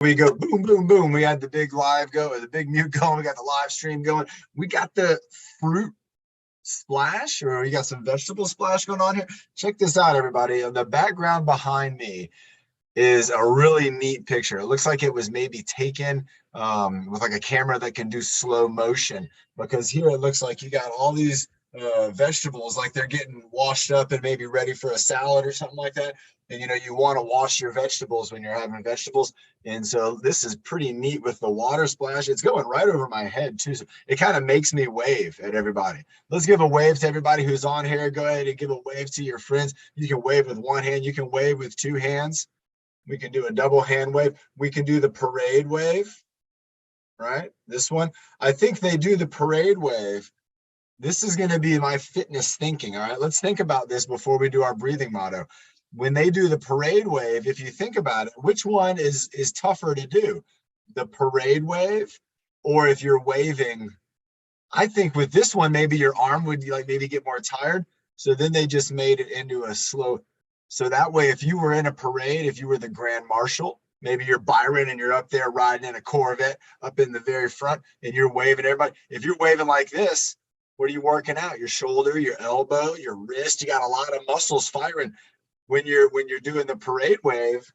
we go boom, boom, boom. We had the big live go, or the big mute going. We got the live stream going. We got the fruit splash, or you got some vegetable splash going on here. Check this out, everybody. The background behind me is a really neat picture. It looks like it was maybe taken with like a camera that can do slow motion, because here it looks like you got all these vegetables, like they're getting washed up and maybe ready for a salad or something like that. And you know, you want to wash your vegetables when you're having vegetables. And so this is pretty neat with the water splash. It's going right over my head too. So it kind of makes me wave at everybody. Let's give a wave to everybody who's on here. Go ahead and give a wave to your friends. You can wave with one hand. You can wave with two hands. We can do a double hand wave. We can do the parade wave, right? This one. I think they do the parade wave. This is going to be my fitness thinking. All right, let's think about this before we do our breathing motto. When they do the parade wave, if you think about it, which one is tougher to do? The parade wave, or if you're waving? I think with this one, maybe your arm would like maybe get more tired. So then they just made it into a slow. So that way, if you were in a parade, if you were the Grand Marshal, maybe you're Byron and you're up there riding in a Corvette up in the very front and you're waving everybody. If you're waving like this, what are you working out? Your shoulder, your elbow, your wrist. You got a lot of muscles firing. When you're doing the parade wave,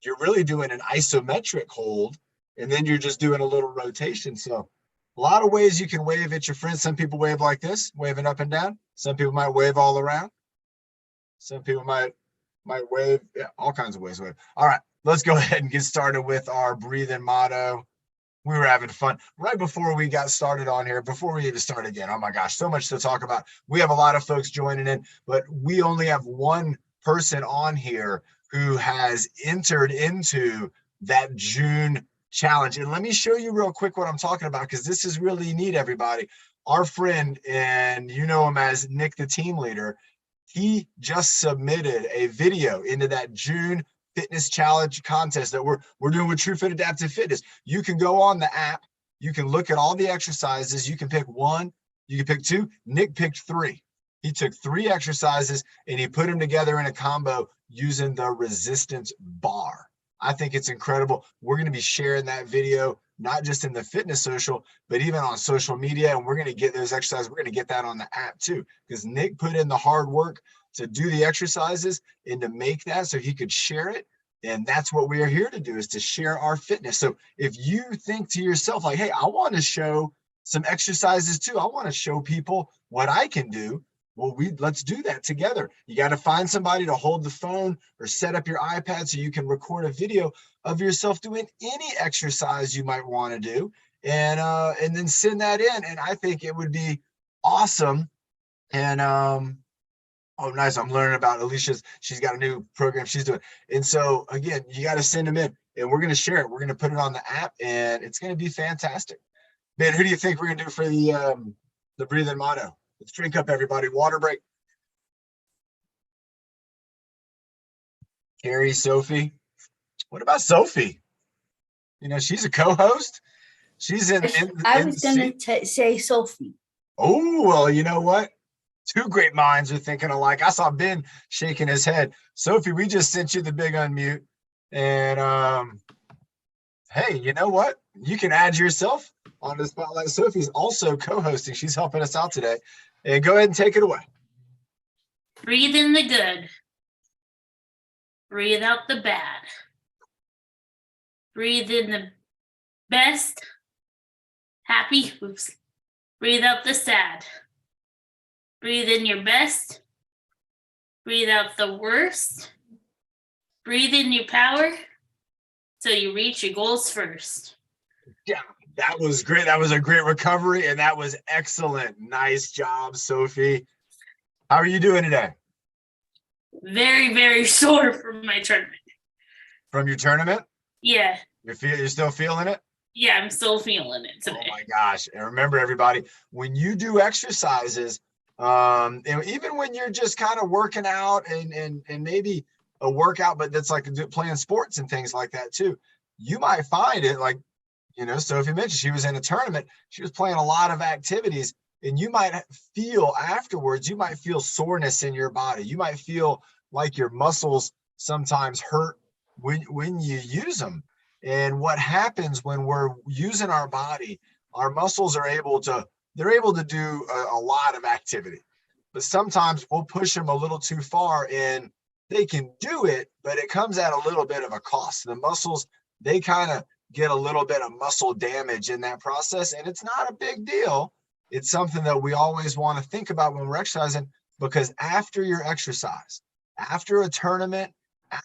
you're really doing an isometric hold, and then you're just doing a little rotation. So a lot of ways you can wave at your friends. Some people wave like this, waving up and down. Some people might wave all around. Some people might wave, yeah, all kinds of ways to wave. All right, let's go ahead and get started with our breathing motto. We were having fun right before we got started on here, before we even start again. Oh my gosh, so much to talk about. We have a lot of folks joining in, but we only have one person on here who has entered into that June challenge. And let me show you real quick what I'm talking about, because this is really neat, everybody. Our friend, and you know him as Nick, the team leader, he just submitted a video into that June fitness challenge contest that we're doing with TruFit Adaptive Fitness. You can go on the app, you can look at all the exercises, you can pick one, you can pick two. Nick picked three. He took three exercises and he put them together in a combo using the resistance bar. I think it's incredible. We're going to be sharing that video, not just in the fitness social, but even on social media. And we're going to get those exercises. We're going to get that on the app too, because Nick put in the hard work to do the exercises and to make that so he could share it. And that's what we are here to do, is to share our fitness. So if you think to yourself like, hey, I want to show some exercises too. I want to show people what I can do. Well, let's do that together. You got to find somebody to hold the phone or set up your iPad so you can record a video of yourself doing any exercise you might want to do, and then send that in. And I think it would be awesome. And oh, nice. I'm learning about Alicia's. She's got a new program she's doing. And so again, you got to send them in, and we're going to share it. We're going to put it on the app, and it's going to be fantastic. Man, who do you think we're going to do for the breathing motto? Let's drink up, everybody. Water break. Carrie, Sophie. What about Sophie? You know, she's a co-host. She's I was going to say Sophie. Oh, well, you know what? Two great minds are thinking alike. I saw Ben shaking his head. Sophie, we just sent you the big unmute. And hey, you know what? You can add yourself on the spotlight. Sophie's also co-hosting. She's helping us out today. And go ahead and take it away. Breathe in the good. Breathe out the bad. Breathe in the best. Happy. Oops. Breathe out the sad. Breathe in your best. Breathe out the worst. Breathe in your power so you reach your goals first. Yeah. That was great. That was a great recovery, and that was excellent. Nice job, Sophie. How are you doing today? Very, very sore from my tournament. From your tournament? Yeah. You're still feeling it? Yeah, I'm still feeling it today. Oh my gosh. And remember, everybody, when you do exercises, and even when you're just kind of working out and maybe a workout, but that's like playing sports and things like that too, you might find it like, you know, Sophie mentioned she was in a tournament. She was playing a lot of activities, and you might feel afterwards, you might feel soreness in your body. You might feel like your muscles sometimes hurt when you use them. And what happens when we're using our body, our muscles are able to, they're able to do a lot of activity, but sometimes we'll push them a little too far and they can do it, but it comes at a little bit of a cost. The muscles, they kind of get a little bit of muscle damage in that process, and it's not a big deal. It's something that we always want to think about when we're exercising, because after your exercise, after a tournament,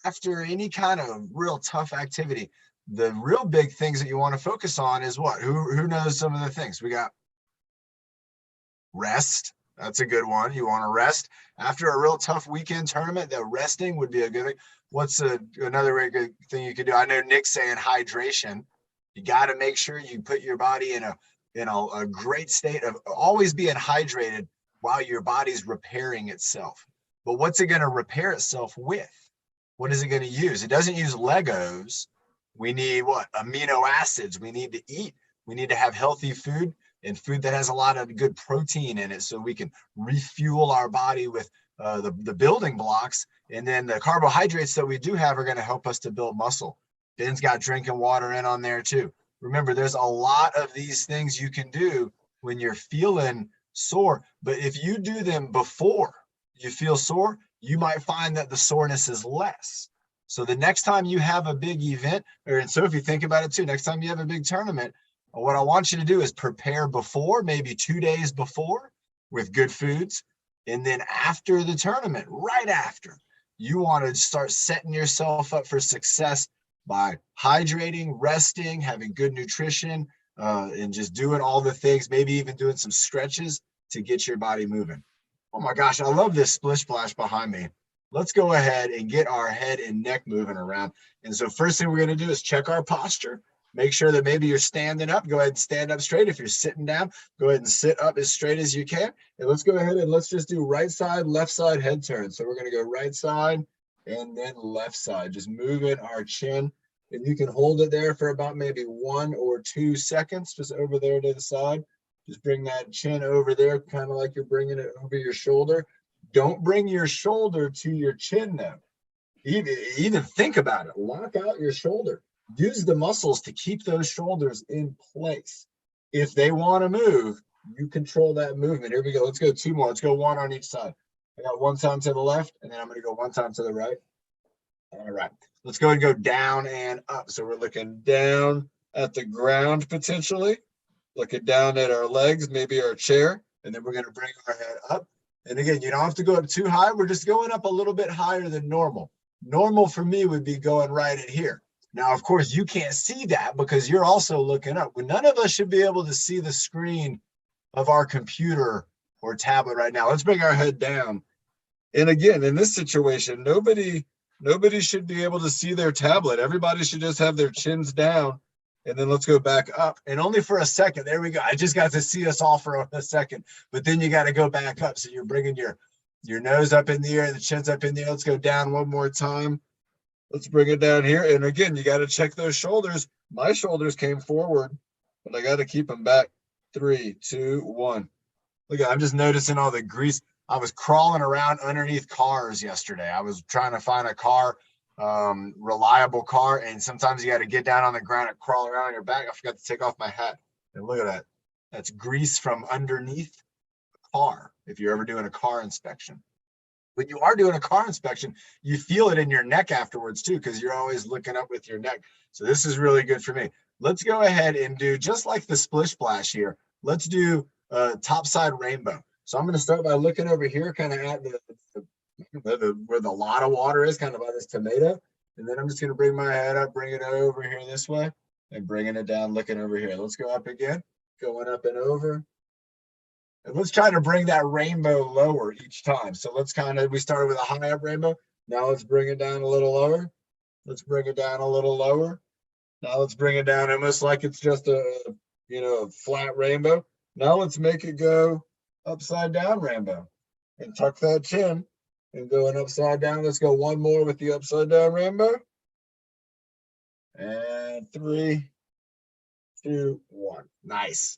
after any kind of real tough activity, the real big things that you want to focus on is what? Who knows some of the things? We got rest. That's a good one. You want to rest after a real tough weekend tournament. The resting would be a good thing. What's another very good thing you could do? I know Nick's saying hydration. You got to make sure you put your body in a great state of always being hydrated while your body's repairing itself. But what's it going to repair itself with? What is it going to use? It doesn't use Legos. We need what? Amino acids. We need to eat. We need to have healthy food, and food that has a lot of good protein in it, so we can refuel our body with the building blocks. And then the carbohydrates that we do have are going to help us to build muscle. Ben's got drinking water in on there too. Remember, there's a lot of these things you can do when you're feeling sore, but if you do them before you feel sore, you might find that the soreness is less. So the next time you have a big event, and so if you think about it too, next time you have a big tournament, what I want you to do is prepare before, maybe 2 days before, with good foods. And then after the tournament, right after, you want to start setting yourself up for success by hydrating, resting, having good nutrition, and just doing all the things, maybe even doing some stretches to get your body moving. Oh my gosh, I love this splish splash behind me. Let's go ahead and get our head and neck moving around. And so first thing we're going to do is check our posture. Make sure that maybe you're standing up. Go ahead and stand up straight. If you're sitting down, go ahead and sit up as straight as you can. And let's go ahead and let's just do right side, left side head turn. So we're going to go right side and then left side, just moving our chin. And you can hold it there for about maybe 1 or 2 seconds, just over there to the side. Just bring that chin over there, kind of like you're bringing it over your shoulder. Don't bring your shoulder to your chin now. Even think about it. Lock out your shoulder. Use the muscles to keep those shoulders in place. If they want to move, you control that movement. Here we go. Let's go 2 more. Let's go 1 on each side. I got 1 time to the left, and then I'm going to go 1 time to the right. All right. Let's go and go down and up. So we're looking down at the ground potentially, looking down at our legs, maybe our chair, and then we're going to bring our head up. And again, you don't have to go up too high. We're just going up a little bit higher than normal. Normal for me would be going right at here. Now, of course, you can't see that because you're also looking up. None of us should be able to see the screen of our computer or tablet right now. Let's bring our head down. And again, in this situation, nobody should be able to see their tablet. Everybody should just have their chins down. And then let's go back up. And only for a second. There we go. I just got to see us all for a second. But then you got to go back up. So you're bringing your nose up in the air, the chin's up in the air. Let's go down one more time. Let's bring it down here. And again, you got to check those shoulders. My shoulders came forward, but I got to keep them back. 3, 2, 1. Look, I'm just noticing all the grease. I was crawling around underneath cars yesterday. I was trying to find a car, reliable car. And sometimes you got to get down on the ground and crawl around on your back. I forgot to take off my hat. And look at that. That's grease from underneath the car. If you're ever doing a car inspection. When you are doing a car inspection, you feel it in your neck afterwards too, because you're always looking up with your neck. So this is really good for me. Let's go ahead and do just like the splish splash here. Let's do top side rainbow. So I'm going to start by looking over here, kind of at where the lot of water is, kind of by this tomato. And then I'm just going to bring my head up, bring it over here this way, and bringing it down, looking over here. Let's go up again, going up and over. And let's try to bring that rainbow lower each time. So let's we started with a high up rainbow. Now let's bring it down a little lower. Let's bring it down a little lower. Now let's bring it down almost like it's just a flat rainbow. Now let's make it go upside down rainbow and tuck that chin and going upside down. Let's go 1 more with the upside down rainbow. And 3, 2, 1. Nice.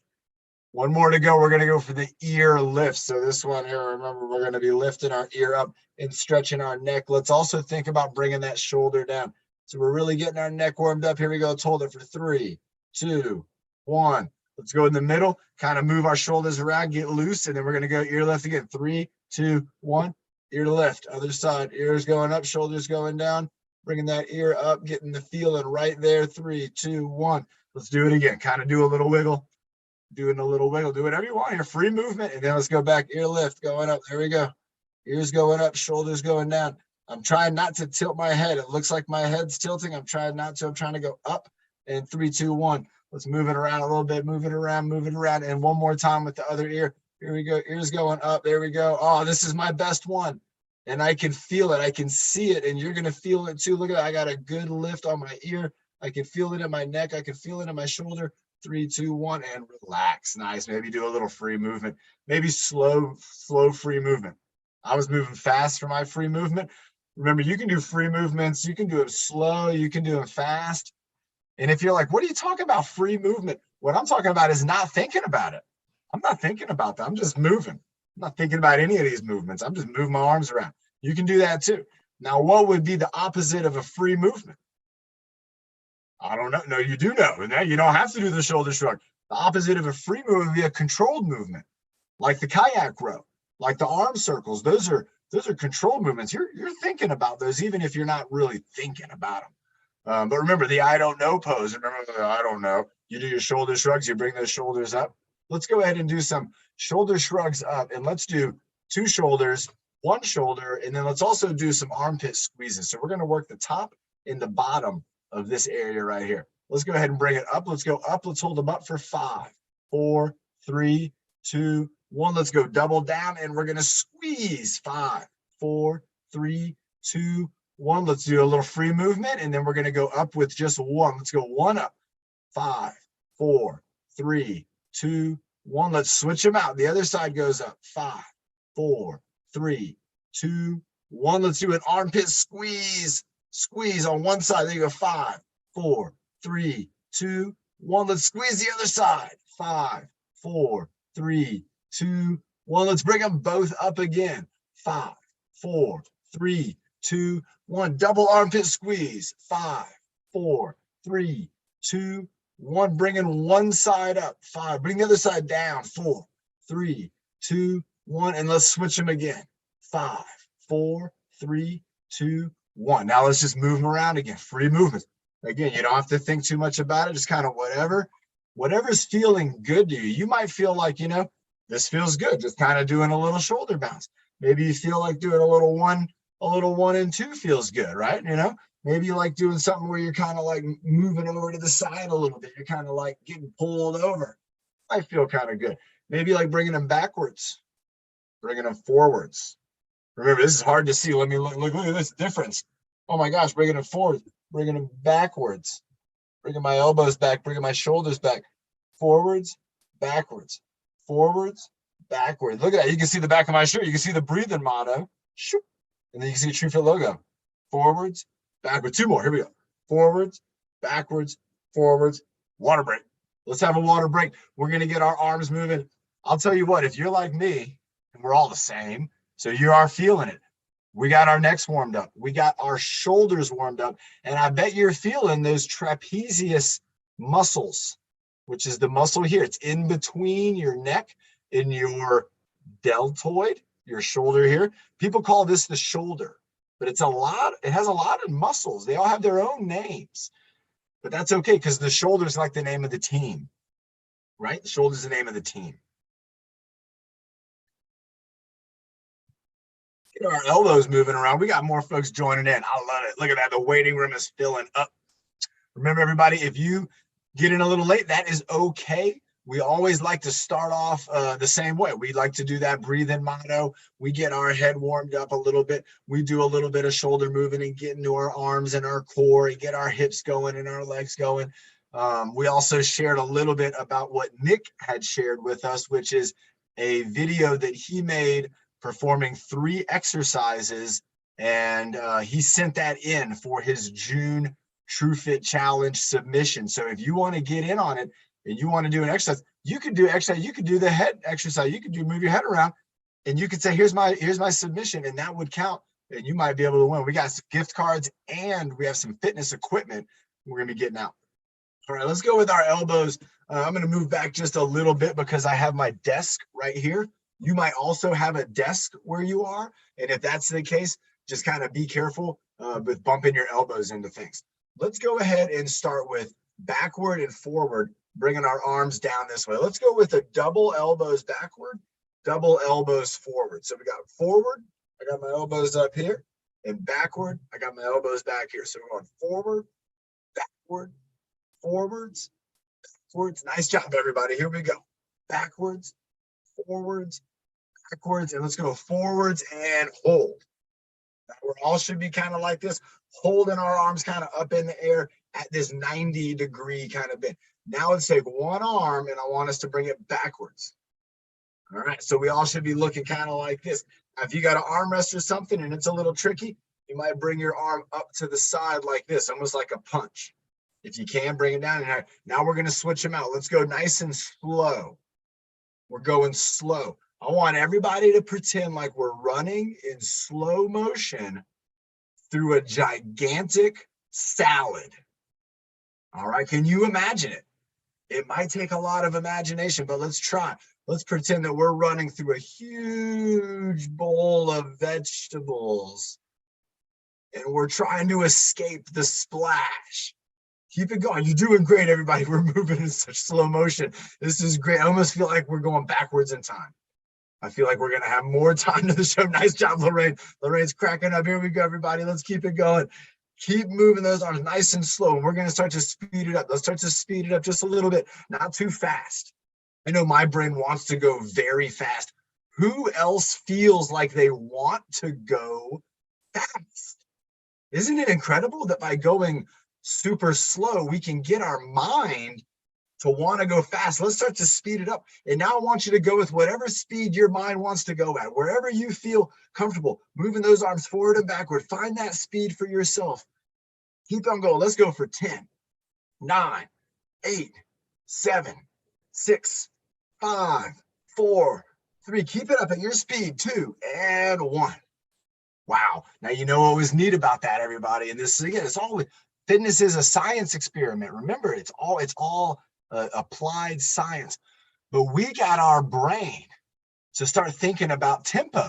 1 more to go. We're going to go for the ear lift. So this one here, remember, we're going to be lifting our ear up and stretching our neck. Let's also think about bringing that shoulder down. So we're really getting our neck warmed up. Here we go. Let's hold it for 3, 2, 1. Let's go in the middle, kind of move our shoulders around, get loose, and then we're going to go ear lift again. 3, 2, 1. Ear to lift. Other side. Ears going up, shoulders going down. Bringing that ear up, getting the feeling right there. 3, 2, 1. Let's do it again. Kind of do a little wiggle. Doing a little wiggle. Do whatever you want here. Free movement. And then let's go back. Ear lift going up. There we go. Ears going up, shoulders going down. I'm trying not to tilt my head. It looks like my head's tilting. I'm trying not to. I'm trying to go up. And 3, 2, 1. Let's move it around a little bit. Move it around. Move it around. And one more time with the other ear. Here we go. Ears going up. There we go. Oh, this is my best one. And I can feel it. I can see it. And you're going to feel it too. Look at that. I got a good lift on my ear. I can feel it in my neck. I can feel it in my shoulder. 3, 2, 1, and relax. Nice. Maybe do a little free movement. Maybe slow free movement. I was moving fast for my free movement. Remember, you can do free movements. You can do it slow. You can do them fast. And if you're like, what are you talking about free movement? What I'm talking about is not thinking about it. I'm not thinking about that. I'm just moving. I'm not thinking about any of these movements. I'm just moving my arms around. You can do that too. Now, what would be the opposite of a free movement? I don't know. No, you do know. And you don't have to do the shoulder shrug. The opposite of a free movement would be a controlled movement, like the kayak row, like the arm circles. Those are controlled movements. You're thinking about those, even if you're not really thinking about them. But remember the I don't know pose. Remember the I don't know. You do your shoulder shrugs. You bring those shoulders up. Let's go ahead and do some shoulder shrugs up, and let's do 2 shoulders, 1 shoulder, and then let's also do some armpit squeezes. So we're going to work the top and the bottom of this area right here. Let's go ahead and bring it up. Let's go up. Let's hold them up for 5, 4, 3, 2, 1. Let's go double down, and we're going to squeeze. 5, 4, 3, 2, 1. Let's do a little free movement, and then we're going to go up with just 1. Let's go 1 up. 5, 4, 3, 2, 1. Let's switch them out. The other side goes up. 5, 4, 3, 2, 1. Let's do an armpit squeeze. Squeeze on one side. There you go. 5, 4, 3, 2, 1. Let's squeeze the other side. 5, 4, 3, 2, 1. Let's bring them both up again. 5, 4, 3, 2, 1. Double armpit squeeze. 5, 4, 3, 2, 1. Bringing one side up. 5. Bring the other side down. 4, 3, 2, 1. And let's switch them again. 5, 4, 3, 2, 1. Now let's just move them around again. Free movements. Again, you don't have to think too much about it. Just kind of whatever's feeling good to you. You might feel like, this feels good. Just kind of doing a little shoulder bounce. Maybe you feel like doing a little 1 and 2 feels good, right? Maybe you like doing something where you're kind of like moving over to the side a little bit. You're kind of like getting pulled over. I feel kind of good. Maybe like bringing them backwards, bringing them forwards. Remember, this is hard to see. Let me look at this difference. Oh my gosh, bringing them forward, bringing them backwards, bringing my elbows back, bringing my shoulders back, forwards, backwards, forwards, backwards. Look at that. You can see the back of my shirt. You can see the breathing motto. And then you can see the TruFit logo. Forwards, backwards. 2 more. Here we go. Forwards, backwards, forwards. Water break. Let's have a water break. We're going to get our arms moving. I'll tell you what, if you're like me, and we're all the same, so you are feeling it. We got our necks warmed up. We got our shoulders warmed up. And I bet you're feeling those trapezius muscles, which is the muscle here. It's in between your neck and your deltoid, your shoulder here. People call this the shoulder, but it has a lot of muscles. They all have their own names, but that's okay because the shoulder is like the name of the team, right? The shoulder is the name of the team. Get our elbows moving around. We got more folks joining in. I love it. Look at that. The waiting room is filling up. Remember, everybody, if you get in a little late, that is okay. We always like to start off the same way. We like to do that breathe-in motto. We get our head warmed up a little bit. We do a little bit of shoulder movement and get into our arms and our core and get our hips going and our legs going. We also shared a little bit about what Nick had shared with us, which is a video that he made performing 3 exercises, and he sent that in for his June TruFit Challenge submission. So if you want to get in on it and you want to do an exercise, you could do exercise. You could do the head exercise. You could move your head around, and you could say, "Here's my submission," and that would count and you might be able to win. We got some gift cards and we have some fitness equipment we're gonna be getting out. All right, let's go with our elbows. I'm gonna move back just a little bit because I have my desk right here. You might also have a desk where you are. And if that's the case, just kind of be careful with bumping your elbows into things. Let's go ahead and start with backward and forward, bringing our arms down this way. Let's go with a double elbows backward, double elbows forward. So we got forward, I got my elbows up here, and backward, I got my elbows back here. So we're going forward, backward, forwards, backwards. Nice job, everybody. Here we go. Backwards, forwards, backwards, and let's go forwards and hold. Now we all should be kind of like this, holding our arms kind of up in the air at this 90-degree kind of bend. Now let's take one arm and I want us to bring it backwards. All right, so we all should be looking kind of like this. Now, if you got an armrest or something and it's a little tricky, you might bring your arm up to the side like this, almost like a punch. If you can, bring it down. Now we're going to switch them out. Let's go nice and slow. We're going slow. I want everybody to pretend like we're running in slow motion through a gigantic salad. All right, can you imagine it? It might take a lot of imagination, but let's try. Let's pretend that we're running through a huge bowl of vegetables and we're trying to escape the splash. Keep it going. You're doing great, everybody. We're moving in such slow motion. This is great. I almost feel like we're going backwards in time. I feel like we're going to have more time to the show. Nice job, Lorraine. Lorraine's cracking up. Here we go, everybody. Let's keep it going. Keep moving those arms nice and slow. And we're going to start to speed it up. Let's start to speed it up just a little bit, not too fast. I know my brain wants to go very fast. Who else feels like they want to go fast? Isn't it incredible that by going super slow, we can get our mind to want to go fast? Let's start to speed it up. And now I want you to go with whatever speed your mind wants to go at, wherever you feel comfortable, moving those arms forward and backward. Find that speed for yourself. Keep on going. Let's go for 10, 9, 8, 7, 6, 5, 4, 3. Keep it up at your speed. 2 and 1. Wow. Now, you know what was neat about that, everybody? And this, again, it's all, fitness is a science experiment. Remember, it's all applied science. But we got our brain to start thinking about tempo,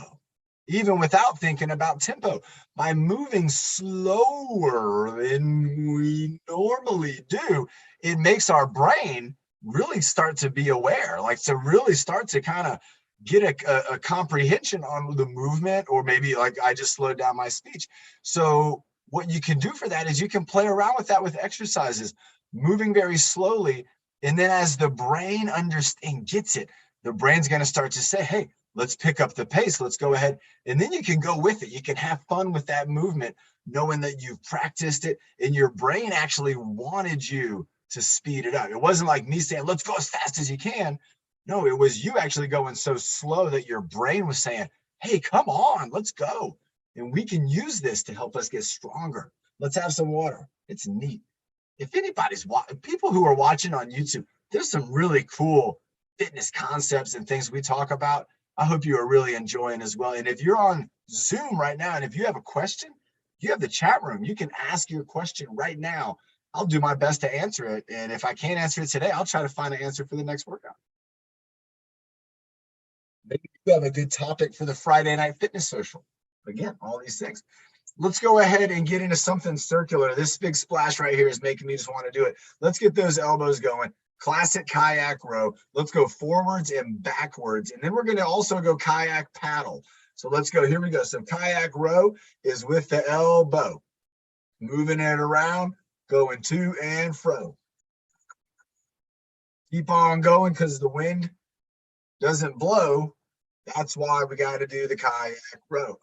even without thinking about tempo. By moving slower than we normally do, it makes our brain really start to be aware, like to really start to kind of get a comprehension on the movement, or maybe like I just slowed down my speech. So what you can do for that is you can play around with that with exercises, moving very slowly. And then as the brain understands, gets it, the brain's going to start to say, hey, let's pick up the pace. Let's go ahead. And then you can go with it. You can have fun with that movement, knowing that you've practiced it and your brain actually wanted you to speed it up. It wasn't like me saying, let's go as fast as you can. No, it was you actually going so slow that your brain was saying, hey, come on, let's go. And we can use this to help us get stronger. Let's have some water. It's neat. If anybody's people who are watching on YouTube, there's some really cool fitness concepts and things we talk about. I hope you are really enjoying as well. And if you're on Zoom right now, and if you have a question, you have the chat room. You can ask your question right now. I'll do my best to answer it. And if I can't answer it today, I'll try to find an answer for the next workout. Maybe you have a good topic for the Friday night fitness social. Again, all these things. Let's go ahead and get into something circular. This big splash right here is making me just want to do it. Let's get those elbows going. Classic kayak row. Let's go forwards and backwards. And then we're going to also go kayak paddle. So let's go. Here we go. So kayak row is with the elbow. Moving it around, going to and fro. Keep on going because the wind doesn't blow. That's why we got to do the kayak row.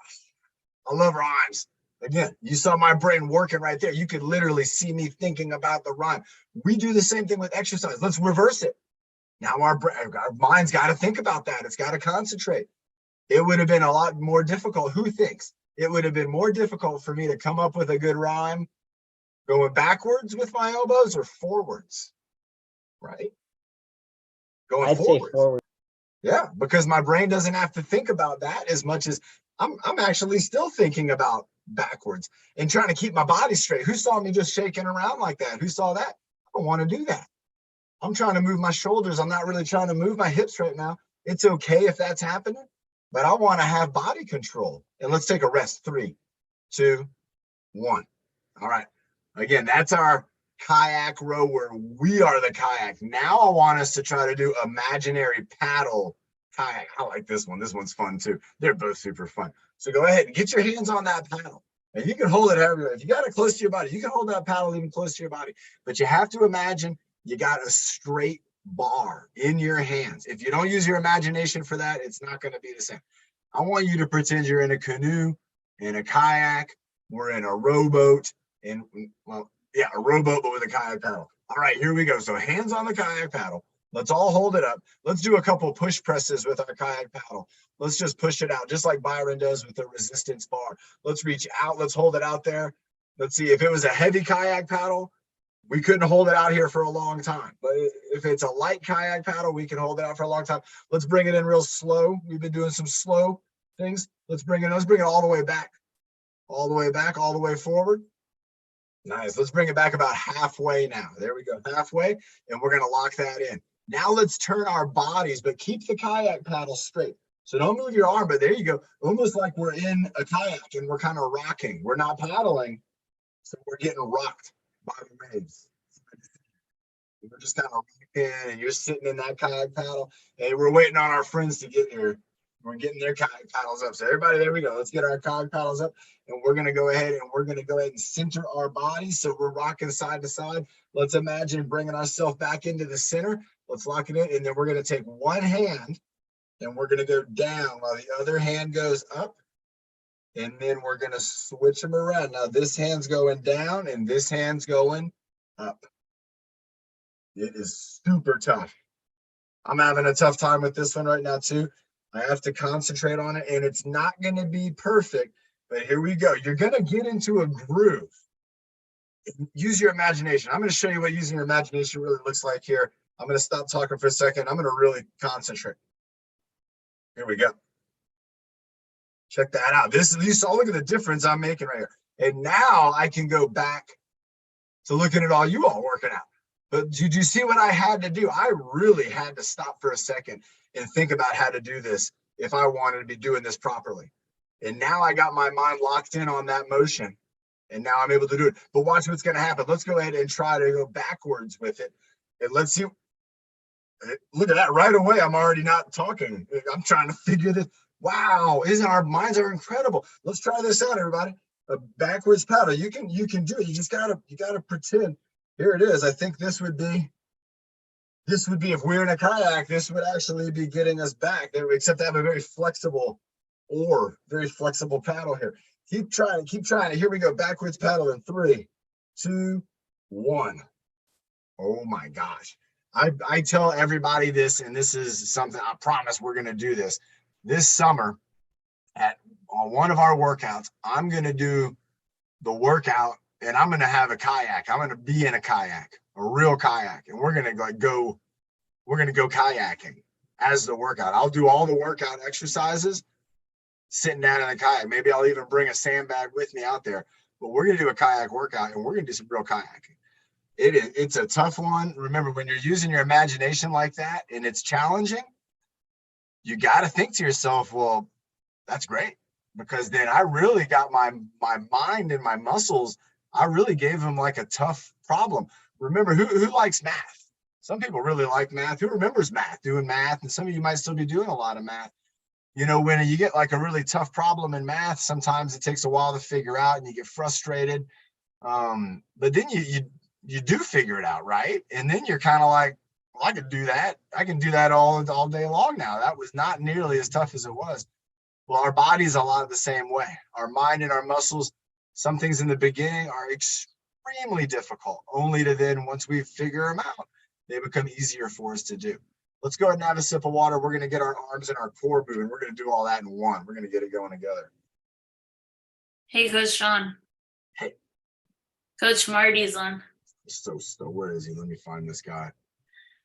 I love rhymes. Again, you saw my brain working right there. You could literally see me thinking about the rhyme. We do the same thing with exercise. Let's reverse it. Now our mind's got to think about that. It's got to concentrate. It would have been a lot more difficult. Who thinks? It would have been more difficult for me to come up with a good rhyme going backwards with my elbows or forwards, right? Going I'd forwards. say forward. Yeah, because my brain doesn't have to think about that as much as I'm actually still thinking about backwards and trying to keep my body straight. Who saw me just shaking around like that? Who saw that? I don't want to do that. I'm trying to move my shoulders. I'm not really trying to move my hips right now. It's okay if that's happening, but I want to have body control. And let's take a rest. 3, 2, 1. All right. Again, that's our kayak row where we are the kayak. Now I want us to try to do imaginary paddle kayak. I like this one. This one's fun too. They're both super fun. So go ahead and get your hands on that paddle. And you can hold it everywhere. If you got it close to your body, you can hold that paddle even close to your body. But you have to imagine you got a straight bar in your hands. If you don't use your imagination for that, it's not going to be the same. I want you to pretend you're in a canoe, in a kayak, we're in a rowboat, and well, yeah, a rowboat, but with a kayak paddle. All right, here we go. So hands on the kayak paddle. Let's all hold it up. Let's do a couple push presses with our kayak paddle. Let's just push it out, just like Byron does with the resistance bar. Let's reach out. Let's hold it out there. Let's see, if it was a heavy kayak paddle, we couldn't hold it out here for a long time. But if it's a light kayak paddle, we can hold it out for a long time. Let's bring it in real slow. We've been doing some slow things. Let's bring it all the way back. All the way back, all the way forward. Nice. Let's bring it back about halfway now. There we go, halfway. And we're going to lock that in. Now let's turn our bodies, but keep the kayak paddle straight. So don't move your arm, but there you go. Almost like we're in a kayak and we're kind of rocking. We're not paddling, so we're getting rocked by the waves. We're just kind of rocking, and you're sitting in that kayak paddle. Hey, we're waiting on our friends to get here. We're getting their kayak paddles up. So everybody, there we go. Let's get our kayak paddles up, and we're going to go ahead and center our bodies. So we're rocking side to side. Let's imagine bringing ourselves back into the center. Let's lock it in, and then we're going to take one hand, and we're going to go down while the other hand goes up, and then we're going to switch them around. Now this hand's going down, and this hand's going up. It is super tough. I'm having a tough time with this one right now too. I have to concentrate on it, and it's not going to be perfect, but here we go. You're going to get into a groove. Use your imagination. I'm going to show you what using your imagination really looks like here. I'm going to stop talking for a second. I'm going to really concentrate. Here we go. Check that out. You saw, look at the difference I'm making right here. And now I can go back to looking at all you all working out. But did you see what I had to do? I really had to stop for a second and think about how to do this if I wanted to be doing this properly. And now I got my mind locked in on that motion, and now I'm able to do it. But watch what's going to happen. Let's go ahead and try to go backwards with it. And let's see. Look at that right away. I'm already not talking. I'm trying to figure this. Wow, our minds are incredible. Let's try this out, everybody. A backwards paddle. You can do it. You gotta pretend. Here it is. I think this would be if we're in a kayak, this would actually be getting us back. Except I have a very flexible paddle here. Keep trying it. Here we go. Backwards paddle in 3, 2, 1. Oh my gosh. I tell everybody this, and this is something I promise we're going to do this summer on one of our workouts. I'm going to do the workout, and I'm going to have a kayak. I'm going to be in a kayak, a real kayak, and we're going to go kayaking as the workout. I'll do all the workout exercises sitting down in a kayak. Maybe I'll even bring a sandbag with me out there, but we're going to do a kayak workout, and we're going to do some real kayaking. It's a tough one. Remember, when you're using your imagination like that and it's challenging, you got to think to yourself, well, that's great, because then I really got my mind and my muscles. I really gave them like a tough problem. Remember, who likes math? Some people really like math. Who remembers math, doing math? And some of you might still be doing a lot of math. You know, when you get like a really tough problem in math, sometimes it takes a while to figure out and you get frustrated. But then you do figure it out, right? And then you're kind of like, well, I can do that. I can do that all day long now. That was not nearly as tough as it was. Well, our body's a lot of the same way. Our mind and our muscles, some things in the beginning are extremely difficult, only to then, once we figure them out, they become easier for us to do. Let's go ahead and have a sip of water. We're going to get our arms and our core moving. We're going to do all that in one. We're going to get it going together. Hey, Coach Sean. Hey. Coach Marty's on. So where is he? Let me find this guy.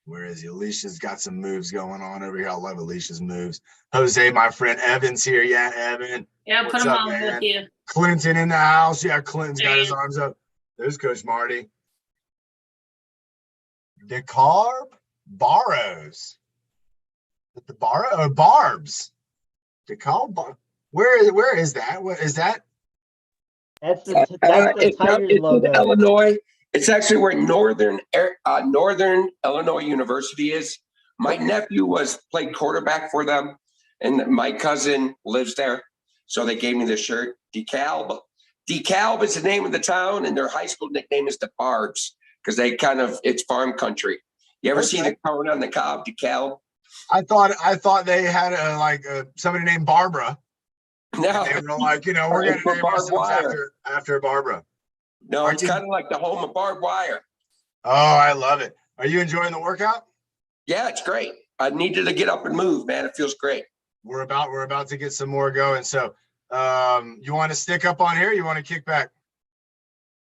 Where is he? Alicia's got some moves going on over here. I love Alicia's moves. Jose, my friend Evan's here. Yeah, Evan. Yeah, put What's him up, on man? with you. Clinton in the house. Yeah, Clinton's There got he his is. arms up. There's Coach Marty. DeCarb Barrows. The Barbs. DeCarb Bar. Where is that? What is that? That's the Tigers it's logo. in Illinois. It's actually where Northern Illinois University is. My nephew played quarterback for them, and my cousin lives there, so they gave me the shirt. DeKalb. DeKalb is the name of the town, and their high school nickname is the Barbs because it's farm country. You ever see the corn on the cob, DeKalb? I thought they had somebody named Barbara. No, They were like, we're gonna name ourselves after Barbara. No, it's kind of like the home of barbed wire. Oh, I love it. Are you enjoying the workout? Yeah, it's great. I needed to get up and move, man. It feels great. We're about to get some more going. So you want to stick up on here? You want to kick back?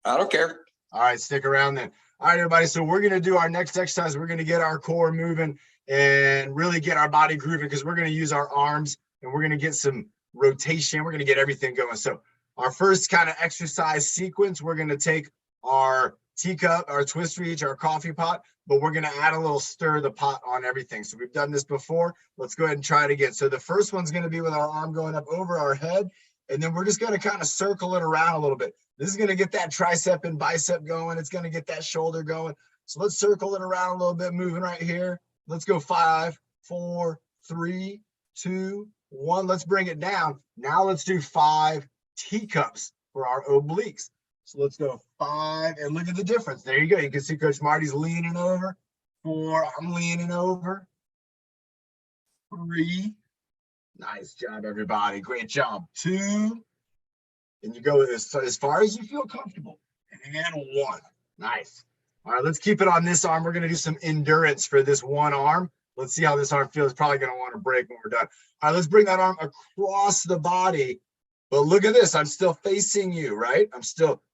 I don't care. All right, stick around then. All right, everybody. So we're gonna do our next exercise. We're gonna get our core moving and really get our body grooving because we're gonna use our arms and we're gonna get some rotation. We're gonna get everything going. So our first kind of exercise sequence, we're gonna take our teacup, our twist reach, our coffee pot, but we're gonna add a little stir the pot on everything. So we've done this before. Let's go ahead and try it again. So the first one's gonna be with our arm going up over our head, and then we're just gonna kind of circle it around a little bit. This is gonna get that tricep and bicep going. It's gonna get that shoulder going. So let's circle it around a little bit, moving right here. Let's go 5, 4, 3, 2, 1. Let's bring it down. Now let's do 5 teacups for our obliques. So let's go 5, and look at the difference. There you go. You can see Coach Marty's leaning over. 4, I'm leaning over. 3, nice job, everybody. Great job. 2, and you go as far as you feel comfortable. And 1, nice. All right, let's keep it on this arm. We're gonna do some endurance for this one arm. Let's see how this arm feels. Probably gonna want to break when we're done. All right, let's bring that arm across the body. But look at this, I'm still facing you, right?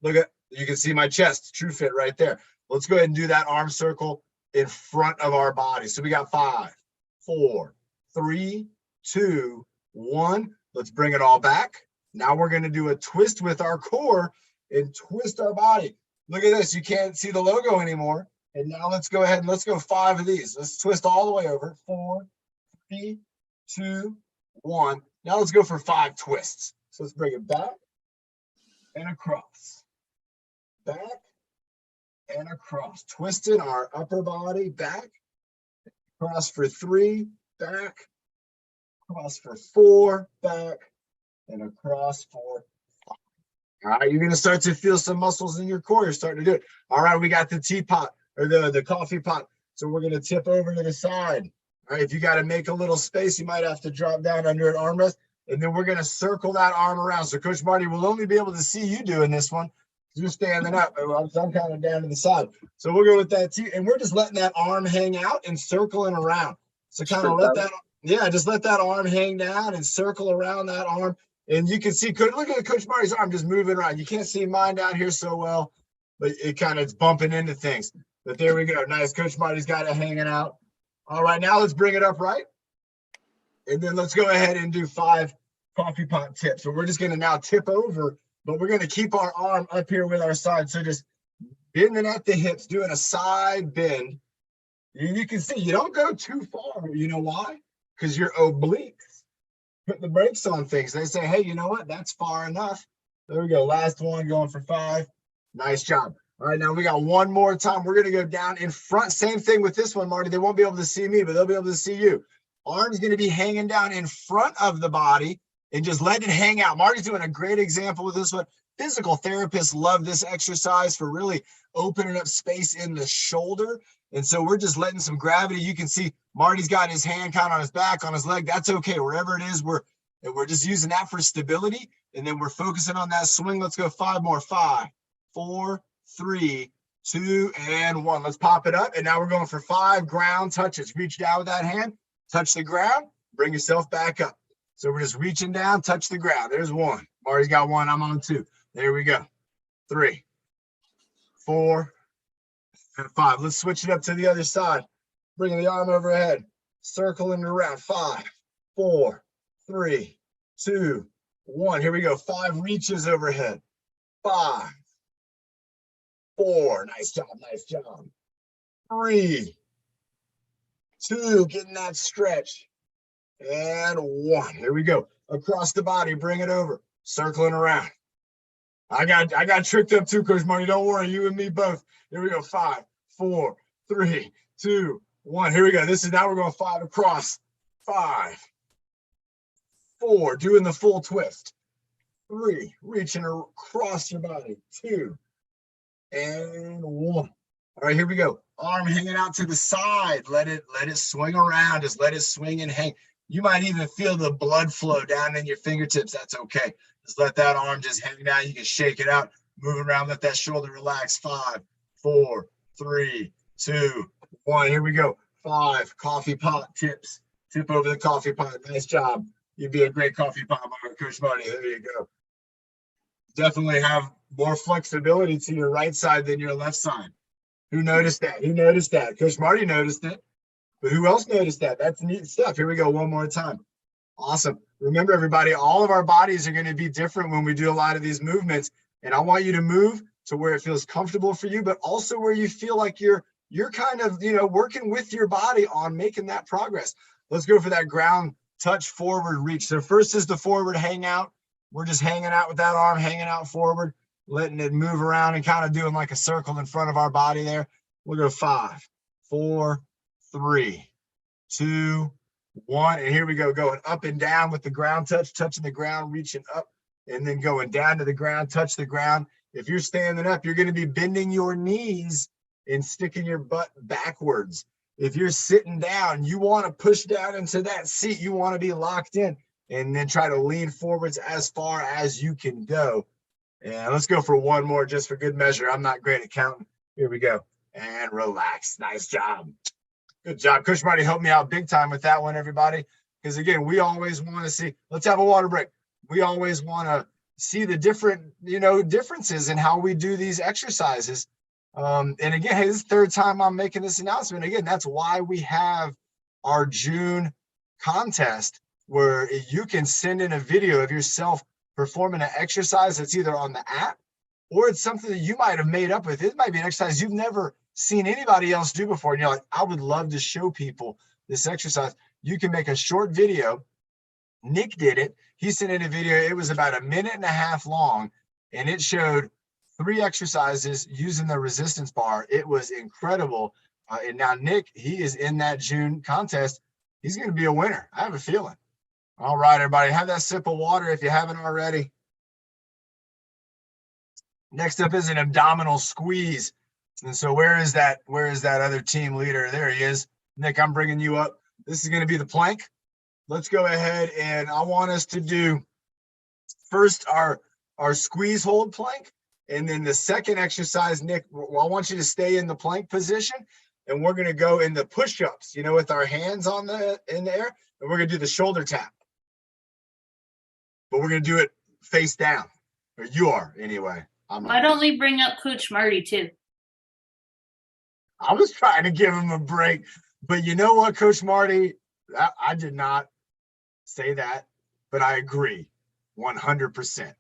You can see my chest, TruFit right there. Let's go ahead and do that arm circle in front of our body. So we got 5, 4, 3, 2, 1. Let's bring it all back. Now we're gonna do a twist with our core and twist our body. Look at this, you can't see the logo anymore. And now let's go ahead and let's go 5 of these. Let's twist all the way over. 4, 3, 2, 1. Now let's go for 5 twists. So let's bring it back and across, back and across. Twisting our upper body back, across for 3, back, across for 4, back, and across for 5. All right, you're gonna start to feel some muscles in your core. You're starting to do it. All right, we got the teapot or the coffee pot. So we're gonna tip over to the side. All right, if you got to make a little space, you might have to drop down under an armrest. And then we're going to circle that arm around. So Coach Marty will only be able to see you doing this one. You're standing up. I'm kind of down to the side. So we'll go with that too. And we're just letting that arm hang out and circling around. So kind of just let that arm hang down and circle around that arm. And you can see, look at Coach Marty's arm just moving around. You can't see mine down here so well, but it kind of is bumping into things. But there we go. Nice. Coach Marty's got it hanging out. All right, now let's bring it up right. And then let's go ahead and do 5 coffee pot tips. So we're just gonna now tip over, but we're gonna keep our arm up here with our side. So just bending at the hips, doing a side bend. You can see you don't go too far. You know why? Because your obliques put the brakes on things. They say, hey, you know what? That's far enough. There we go. Last one, going for 5. Nice job. All right, now we got one more time. We're gonna go down in front. Same thing with this one, Marty. They won't be able to see me, but they'll be able to see you. Arm's gonna be hanging down in front of the body and just let it hang out. Marty's doing a great example with this one. Physical therapists love this exercise for really opening up space in the shoulder. And so we're just letting some gravity. You can see Marty's got his hand kind of on his back, on his leg. That's okay. Wherever it is, we're just using that for stability. And then we're focusing on that swing. Let's go 5 more. 5, 4, 3, 2, and 1. Let's pop it up. And now we're going for 5 ground touches. Reach down with that hand. Touch the ground, bring yourself back up. So we're just reaching down, touch the ground. There's 1. Marty's got 1, I'm on 2. There we go. 3, 4, and 5. Let's switch it up to the other side. Bringing the arm overhead, circling around. 5, 4, 3, 2, 1. Here we go. 5 reaches overhead. 5, 4. Nice job. Nice job. 3, 2. Getting that stretch. And 1. Here we go. Across the body. Bring it over. Circling around. I got tricked up too, Coach Marty. Don't worry. You and me both. Here we go. 5, 4, 3, 2, 1. Here we go. This is now we're going 5 across. 5, 4. Doing the full twist. 3. Reaching across your body. 2. And 1. All right, here we go. Arm hanging out to the side. Let it swing around. Just let it swing and hang. You might even feel the blood flow down in your fingertips. That's okay. Just let that arm just hang down. You can shake it out, move around, let that shoulder relax. 5, 4, 3, 2, 1. Here we go. 5 coffee pot tips. Tip over the coffee pot. Nice job. You'd be a great coffee pot bar, Coach Marty. There you go. Definitely have more flexibility to your right side than your left side. Who noticed that? Who noticed that? Coach Marty noticed it. But who else noticed that? That's neat stuff. Here we go. One more time. Awesome. Remember, everybody, all of our bodies are going to be different when we do a lot of these movements. And I want you to move to where it feels comfortable for you, but also where you feel like you're kind of, working with your body on making that progress. Let's go for that ground touch forward reach. So first is the forward hang out. We're just hanging out with that arm, hanging out forward, letting it move around and kind of doing like a circle in front of our body there. We'll go 5, 4, 3, 2, 1. And here we go, going up and down with the ground touch, touching the ground, reaching up, and then going down to the ground, touch the ground. If you're standing up, you're going to be bending your knees and sticking your butt backwards. If you're sitting down, you want to push down into that seat. You want to be locked in and then try to lean forwards as far as you can go. And let's go for one more just for good measure. I'm not great at counting. Here we go. And relax. Nice job. Good job. Coach Marty helped me out big time with that one, everybody. Because again, we always want to see, let's have a water break. We always want to see the different, differences in how we do these exercises. And again, hey, this is the third time I'm making this announcement. Again, that's why we have our June contest where you can send in a video of yourself performing an exercise that's either on the app or it's something that you might have made up with. It might be an exercise you've never seen anybody else do before. And you're like, I would love to show people this exercise. You can make a short video. Nick did it. He sent in a video. It was about 1.5 minutes long, and it showed 3 exercises using the resistance bar. It was incredible. And now Nick, he is in that June contest. He's going to be a winner. I have a feeling. All right, everybody, have that sip of water if you haven't already. Next up is an abdominal squeeze. And so where is that other team leader? There he is. Nick, I'm bringing you up. This is going to be the plank. Let's go ahead, and I want us to do first our squeeze hold plank. And then the second exercise, Nick, I want you to stay in the plank position, and we're going to go in the push-ups, with our hands in the air, and we're going to do the shoulder tap. But we're going to do it face down. Or you are, anyway. Why don't we bring up Coach Marty, too? I was trying to give him a break. But you know what, Coach Marty? I did not say that, but I agree 100%.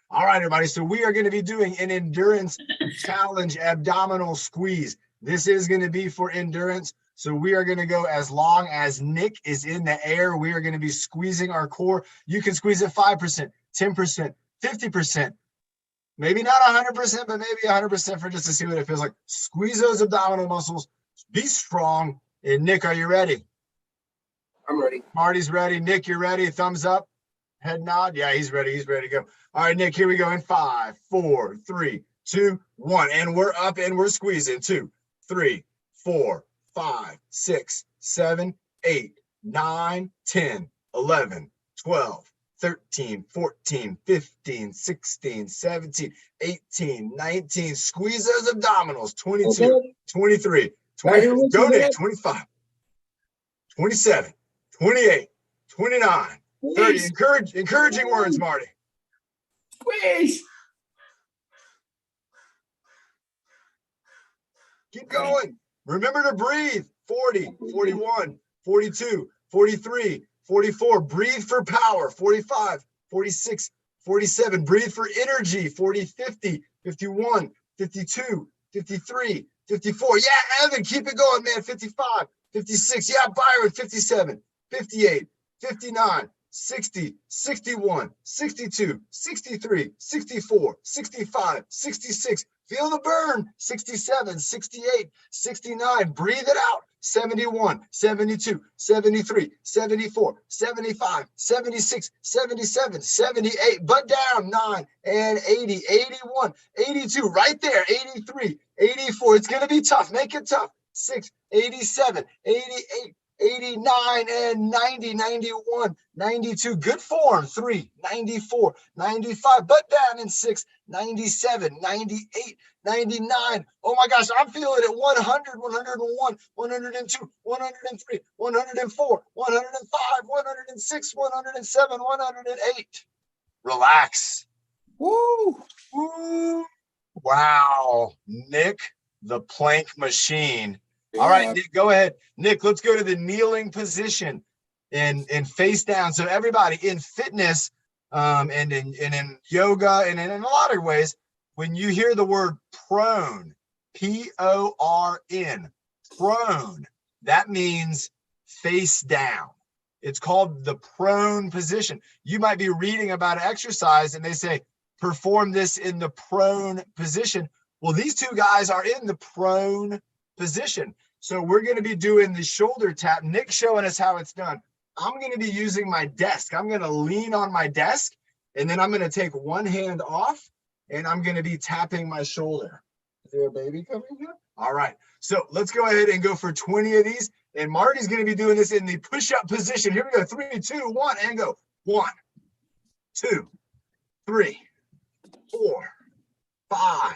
All right, everybody. So we are going to be doing an endurance challenge abdominal squeeze. This is going to be for endurance. So we are going to go as long as Nick is in the air. We are going to be squeezing our core. You can squeeze it 5%, 10%, 50%. Maybe not 100%, but maybe 100% for just to see what it feels like. Squeeze those abdominal muscles. Be strong. And Nick, are you ready? I'm ready. Marty's ready. Nick, you're ready. Thumbs up. Head nod. Yeah, he's ready. He's ready to go. All right, Nick, here we go in 5, 4, 3, 2, 1. And we're up and we're squeezing. 2, 3, 4, 5, 6, 7, 8, 9, 10, 11, 12, 13, 14, 15, 16, 17, 18, 19. Squeeze those abdominals. 22, 23, 20. Go, Nick. 25, 27, 28, 29, 30. Encouraging words, Marty. Squeeze. Keep going. Remember to breathe. 40, 41, 42, 43, 44. Breathe for power. 45, 46, 47. Breathe for energy. 40, 50, 51, 52, 53, 54. Yeah, Evan, keep it going, man. 55, 56. Yeah, Byron, 57, 58, 59, 60, 61, 62, 63, 64, 65, 66. Feel the burn. 67, 68, 69. Breathe it out. 71, 72, 73, 74, 75, 76, 77, 78. Butt down. 9 and 80, 81, 82. Right there. 83, 84. It's going to be tough. Make it tough. 6, 87, 88. 89 and 90, 91, 92. Good form. 3, 94, 95. Butt down in 6, 97, 98, 99. Oh my gosh, I'm feeling it. 100, 101, 102, 103, 104, 105, 106, 107, 108. Relax. Woo! Woo. Wow. Nick, the plank machine. All right, Nick, go ahead. Nick, let's go to the kneeling position and face down. So everybody in fitness and in yoga and in a lot of ways, when you hear the word prone, P-O-R-N, prone, that means face down. It's called the prone position. You might be reading about an exercise and they say, perform this in the prone position. Well, these two guys are in the prone position. So we're going to be doing the shoulder tap. Nick's showing us how it's done. I'm going to be using my desk. I'm going to lean on my desk, and then I'm going to take one hand off, and I'm going to be tapping my shoulder. Is there a baby coming here? All right. So let's go ahead and go for 20 of these. And Marty's going to be doing this in the push-up position. Here we go. 3, 2, 1, and go. 1, 2, 3, 4, 5,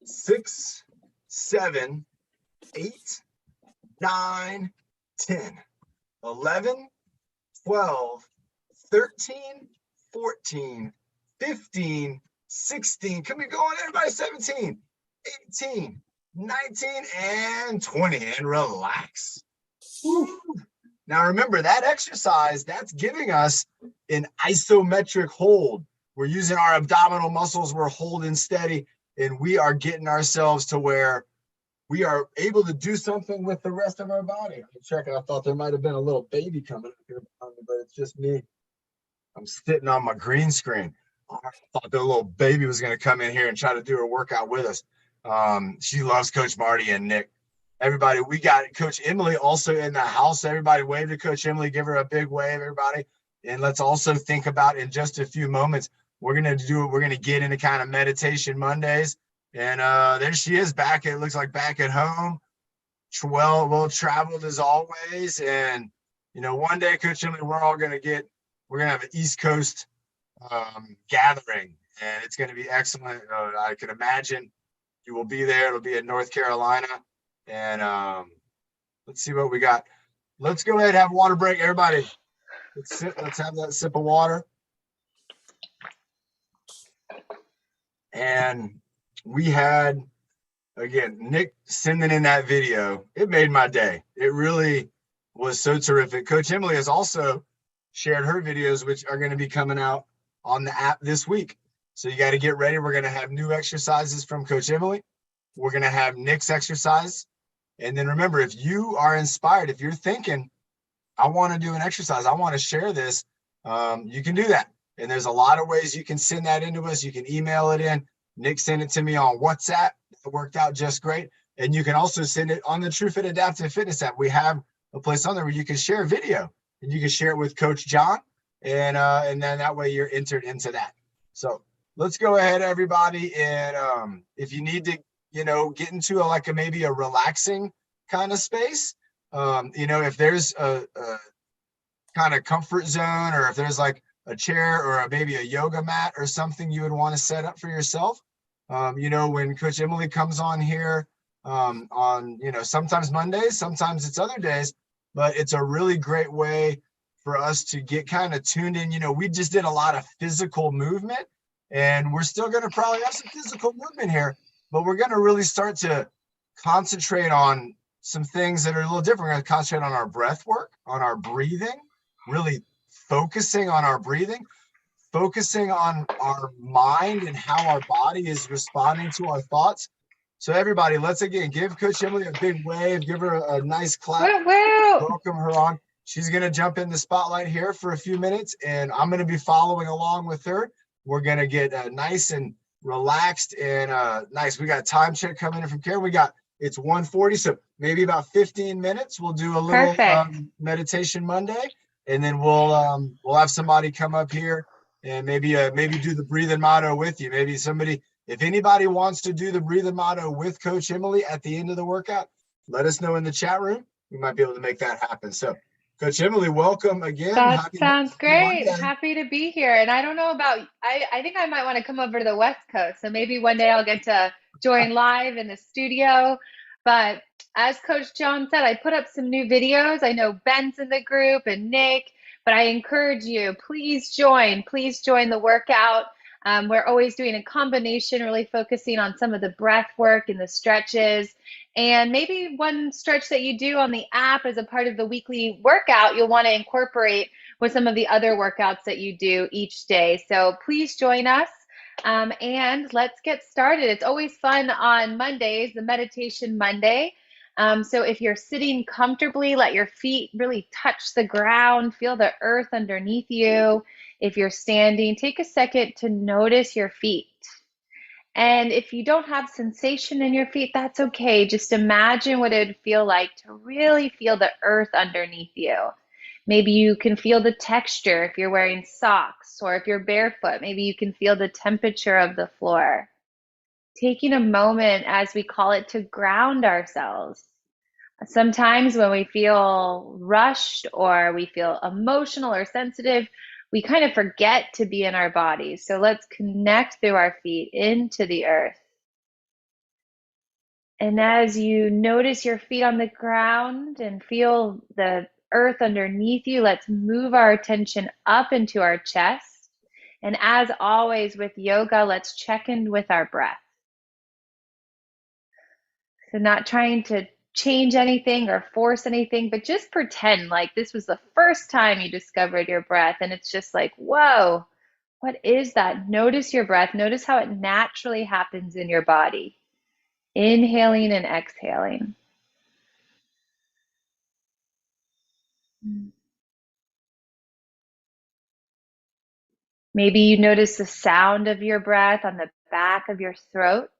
6, 7, 8, 9, 10, 11, 12, 13, 14, 15, 16. Come on, going, everybody. 17, 18, 19, and 20. And relax. Woo. Now remember, that exercise, that's giving us an isometric hold. We're using our abdominal muscles. We're holding steady, and we are getting ourselves to where we are able to do something with the rest of our body. I'm checking. I thought there might have been a little baby coming up here behind me, but it's just me. I'm sitting on my green screen. I thought the little baby was going to come in here and try to do her workout with us. She loves Coach Marty and Nick. Everybody, we got Coach Emily also in the house. Everybody wave to Coach Emily. Give her a big wave, everybody. And let's also think about, in just a few moments, we're going to get into kind of meditation Mondays. And there she is back. It looks like back at home. Well traveled as always. And, you know, one day, Coach Emily, we're going to have an East Coast gathering, and it's going to be excellent. I can imagine you will be there. It'll be in North Carolina. And let's see what we got. Let's go ahead and have a water break, everybody. Let's have that sip of water. And we had, again, Nick sending in that video. It made my day. It really was so terrific. Coach Emily has also shared her videos, which are going to be coming out on the app this week. So you got to get ready. We're going to have new exercises from Coach Emily. We're going to have Nick's exercise. And then remember, if you are inspired, if you're thinking, I want to do an exercise, I want to share this, you can do that. And there's a lot of ways you can send that into us. You can email it in. Nick sent it to me on WhatsApp. It worked out just great. And you can also send it on the TruFit Adaptive Fitness app. We have a place on there where you can share video, and you can share it with Coach John. And then that way you're entered into that. So let's go ahead, everybody. And if you need to, get into maybe a relaxing kind of space, if there's a kind of comfort zone, or if there's like a chair or maybe a yoga mat or something you would want to set up for yourself. When Coach Emily comes on here on, sometimes Mondays, sometimes it's other days, but it's a really great way for us to get kind of tuned in. We just did a lot of physical movement, and we're still going to probably have some physical movement here, but we're going to really start to concentrate on some things that are a little different. We're going to concentrate on our breath work, on our breathing, really focusing on our breathing, focusing on our mind and how our body is responding to our thoughts. So everybody, let's again give Coach Emily a big wave, give her a nice clap, Woo, woo. welcome her on. She's going to jump in the spotlight here for a few minutes, and I'm going to be following along with her. We're going to get nice and relaxed and nice. We got a time check coming in from Karen. It's 1:40, so maybe about 15 minutes. We'll do a little meditation Monday, and then we'll have somebody come up here and maybe do the breathing motto with you. Maybe somebody, if anybody wants to do the breathing motto with Coach Emily at the end of the workout, let us know in the chat room. We might be able to make that happen. So Coach Emily, welcome again. That sounds great. Monday. Happy to be here. And I don't know about, I think I might want to come over to the West Coast. So maybe one day I'll get to join live in the studio. But as Coach John said, I put up some new videos. I know Ben's in the group and Nick, but I encourage you, please join the workout. We're always doing a combination, really focusing on some of the breath work and the stretches. And maybe one stretch that you do on the app as a part of the weekly workout, you'll want to incorporate with some of the other workouts that you do each day. So please join us. And let's get started. It's always fun on Mondays, the Meditation Monday. So if you're sitting comfortably, let your feet really touch the ground, feel the earth underneath you. If you're standing, take a second to notice your feet. And if you don't have sensation in your feet, that's okay. Just imagine what it would feel like to really feel the earth underneath you. Maybe you can feel the texture if you're wearing socks, or if you're barefoot, maybe you can feel the temperature of the floor. Taking a moment, as we call it, to ground ourselves. Sometimes when we feel rushed or we feel emotional or sensitive, we kind of forget to be in our bodies. So let's connect through our feet into the earth. And as you notice your feet on the ground and feel the earth underneath you, let's move our attention up into our chest. And as always with yoga, let's check in with our breath. So not trying to change anything or force anything, but just pretend like this was the first time you discovered your breath. And it's just like, whoa, what is that? Notice your breath. Notice how it naturally happens in your body. Inhaling and exhaling. Maybe you notice the sound of your breath on the back of your throat.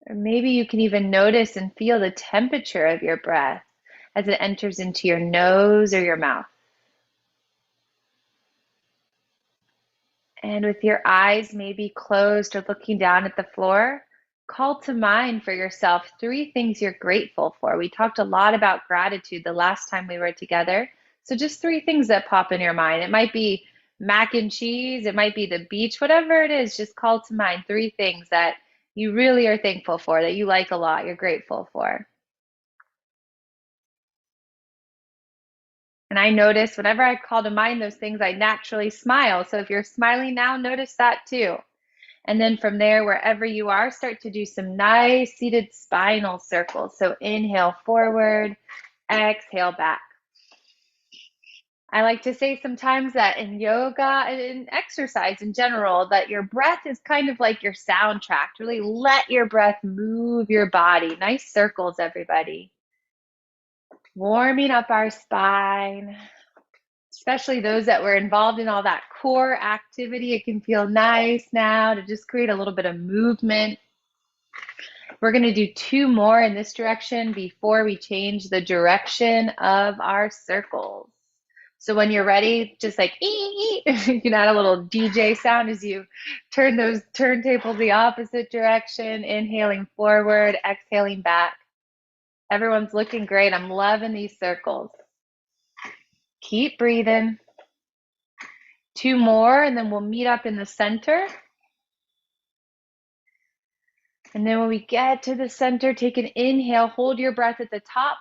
Or maybe you can even notice and feel the temperature of your breath as it enters into your nose or your mouth. And with your eyes maybe closed or looking down at the floor, call to mind for yourself 3 things you're grateful for. We talked a lot about gratitude the last time we were together. So just 3 things that pop in your mind. It might be mac and cheese, it might be the beach, whatever it is, just call to mind 3 things that you really are thankful for, that you like a lot, you're grateful for. And I notice whenever I call to mind those things, I naturally smile. So if you're smiling now, notice that too. And then from there, wherever you are, start to do some nice seated spinal circles. So inhale forward, exhale back. I like to say sometimes that in yoga and in exercise in general, that your breath is kind of like your soundtrack. Really let your breath move your body. Nice circles, everybody. Warming up our spine, especially those that were involved in all that core activity. It can feel nice now to just create a little bit of movement. We're going to do 2 more in this direction before we change the direction of our circles. So when you're ready, just like you can add a little DJ sound as you turn those turntables the opposite direction, inhaling forward, exhaling back. Everyone's looking great. I'm loving these circles. Keep breathing. 2 more, and then we'll meet up in the center. And then when we get to the center, take an inhale, hold your breath at the top.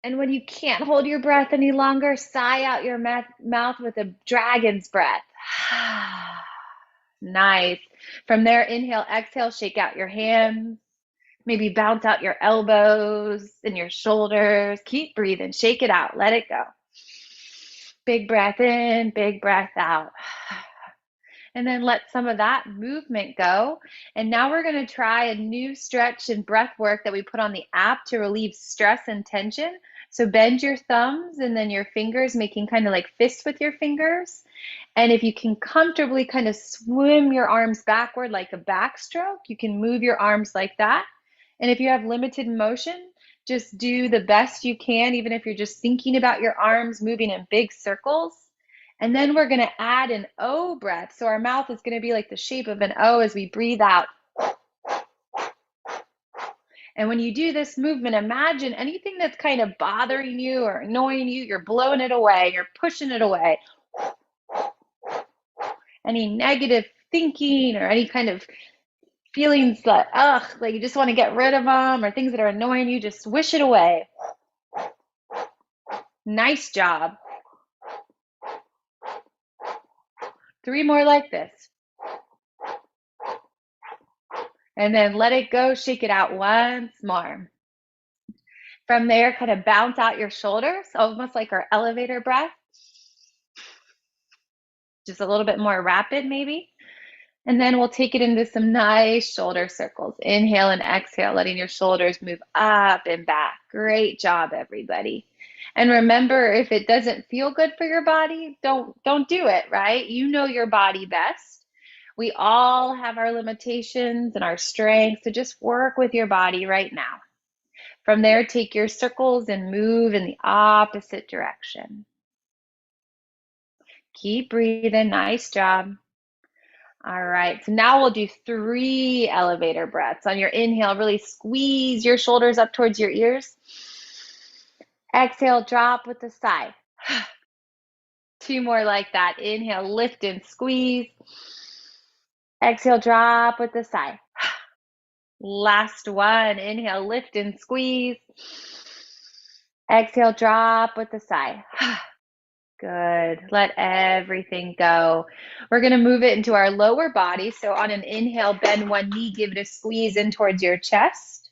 And when you can't hold your breath any longer, sigh out your mouth with a dragon's breath. Nice. From there, inhale, exhale, shake out your hands. Maybe bounce out your elbows and your shoulders. Keep breathing. Shake it out. Let it go. Big breath in, big breath out. And then let some of that movement go. And now we're going to try a new stretch and breath work that we put on the app to relieve stress and tension. So bend your thumbs and then your fingers, making kind of like fists with your fingers. And if you can comfortably kind of swim your arms backward like a backstroke, you can move your arms like that. And if you have limited motion, just do the best you can, even if you're just thinking about your arms moving in big circles. And then we're going to add an O breath. So our mouth is going to be like the shape of an O as we breathe out. And when you do this movement, imagine anything that's kind of bothering you or annoying you, you're blowing it away, you're pushing it away. Any negative thinking or any kind of feelings that, like you just want to get rid of them, or things that are annoying you, just wish it away. Nice job. 3 more like this. And then let it go, shake it out once more. From there, kind of bounce out your shoulders, almost like our elevator breath. Just a little bit more rapid maybe. And then we'll take it into some nice shoulder circles. Inhale and exhale, letting your shoulders move up and back. Great job, everybody. And remember, if it doesn't feel good for your body, don't do it, right? You know your body best. We all have our limitations and our strengths, so just work with your body right now. From there, take your circles and move in the opposite direction. Keep breathing. Nice job. All right, so now we'll do 3 elevator breaths. On your inhale, really squeeze your shoulders up towards your ears. Exhale, drop with a sigh. 2 more like that. Inhale, lift and squeeze. Exhale, drop with a sigh. Last one. Inhale, lift and squeeze. Exhale, drop with a sigh. Good. Let everything go. We're going to move it into our lower body. So on an inhale, bend one knee, give it a squeeze in towards your chest.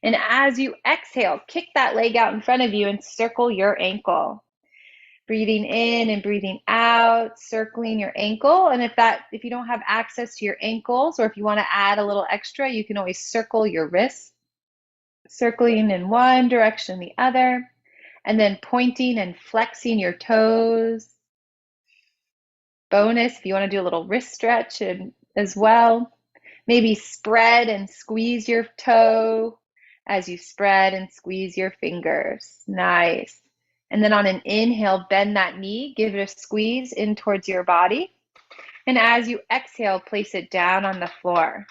And as you exhale, kick that leg out in front of you and circle your ankle. Breathing in and breathing out, circling your ankle. And if you don't have access to your ankles, or if you want to add a little extra, you can always circle your wrists, circling in one direction, the other. And then pointing and flexing your toes. Bonus, if you want to do a little wrist stretch as well. Maybe spread and squeeze your toe as you spread and squeeze your fingers. Nice. And then on an inhale, bend that knee, give it a squeeze in towards your body. And as you exhale, place it down on the floor.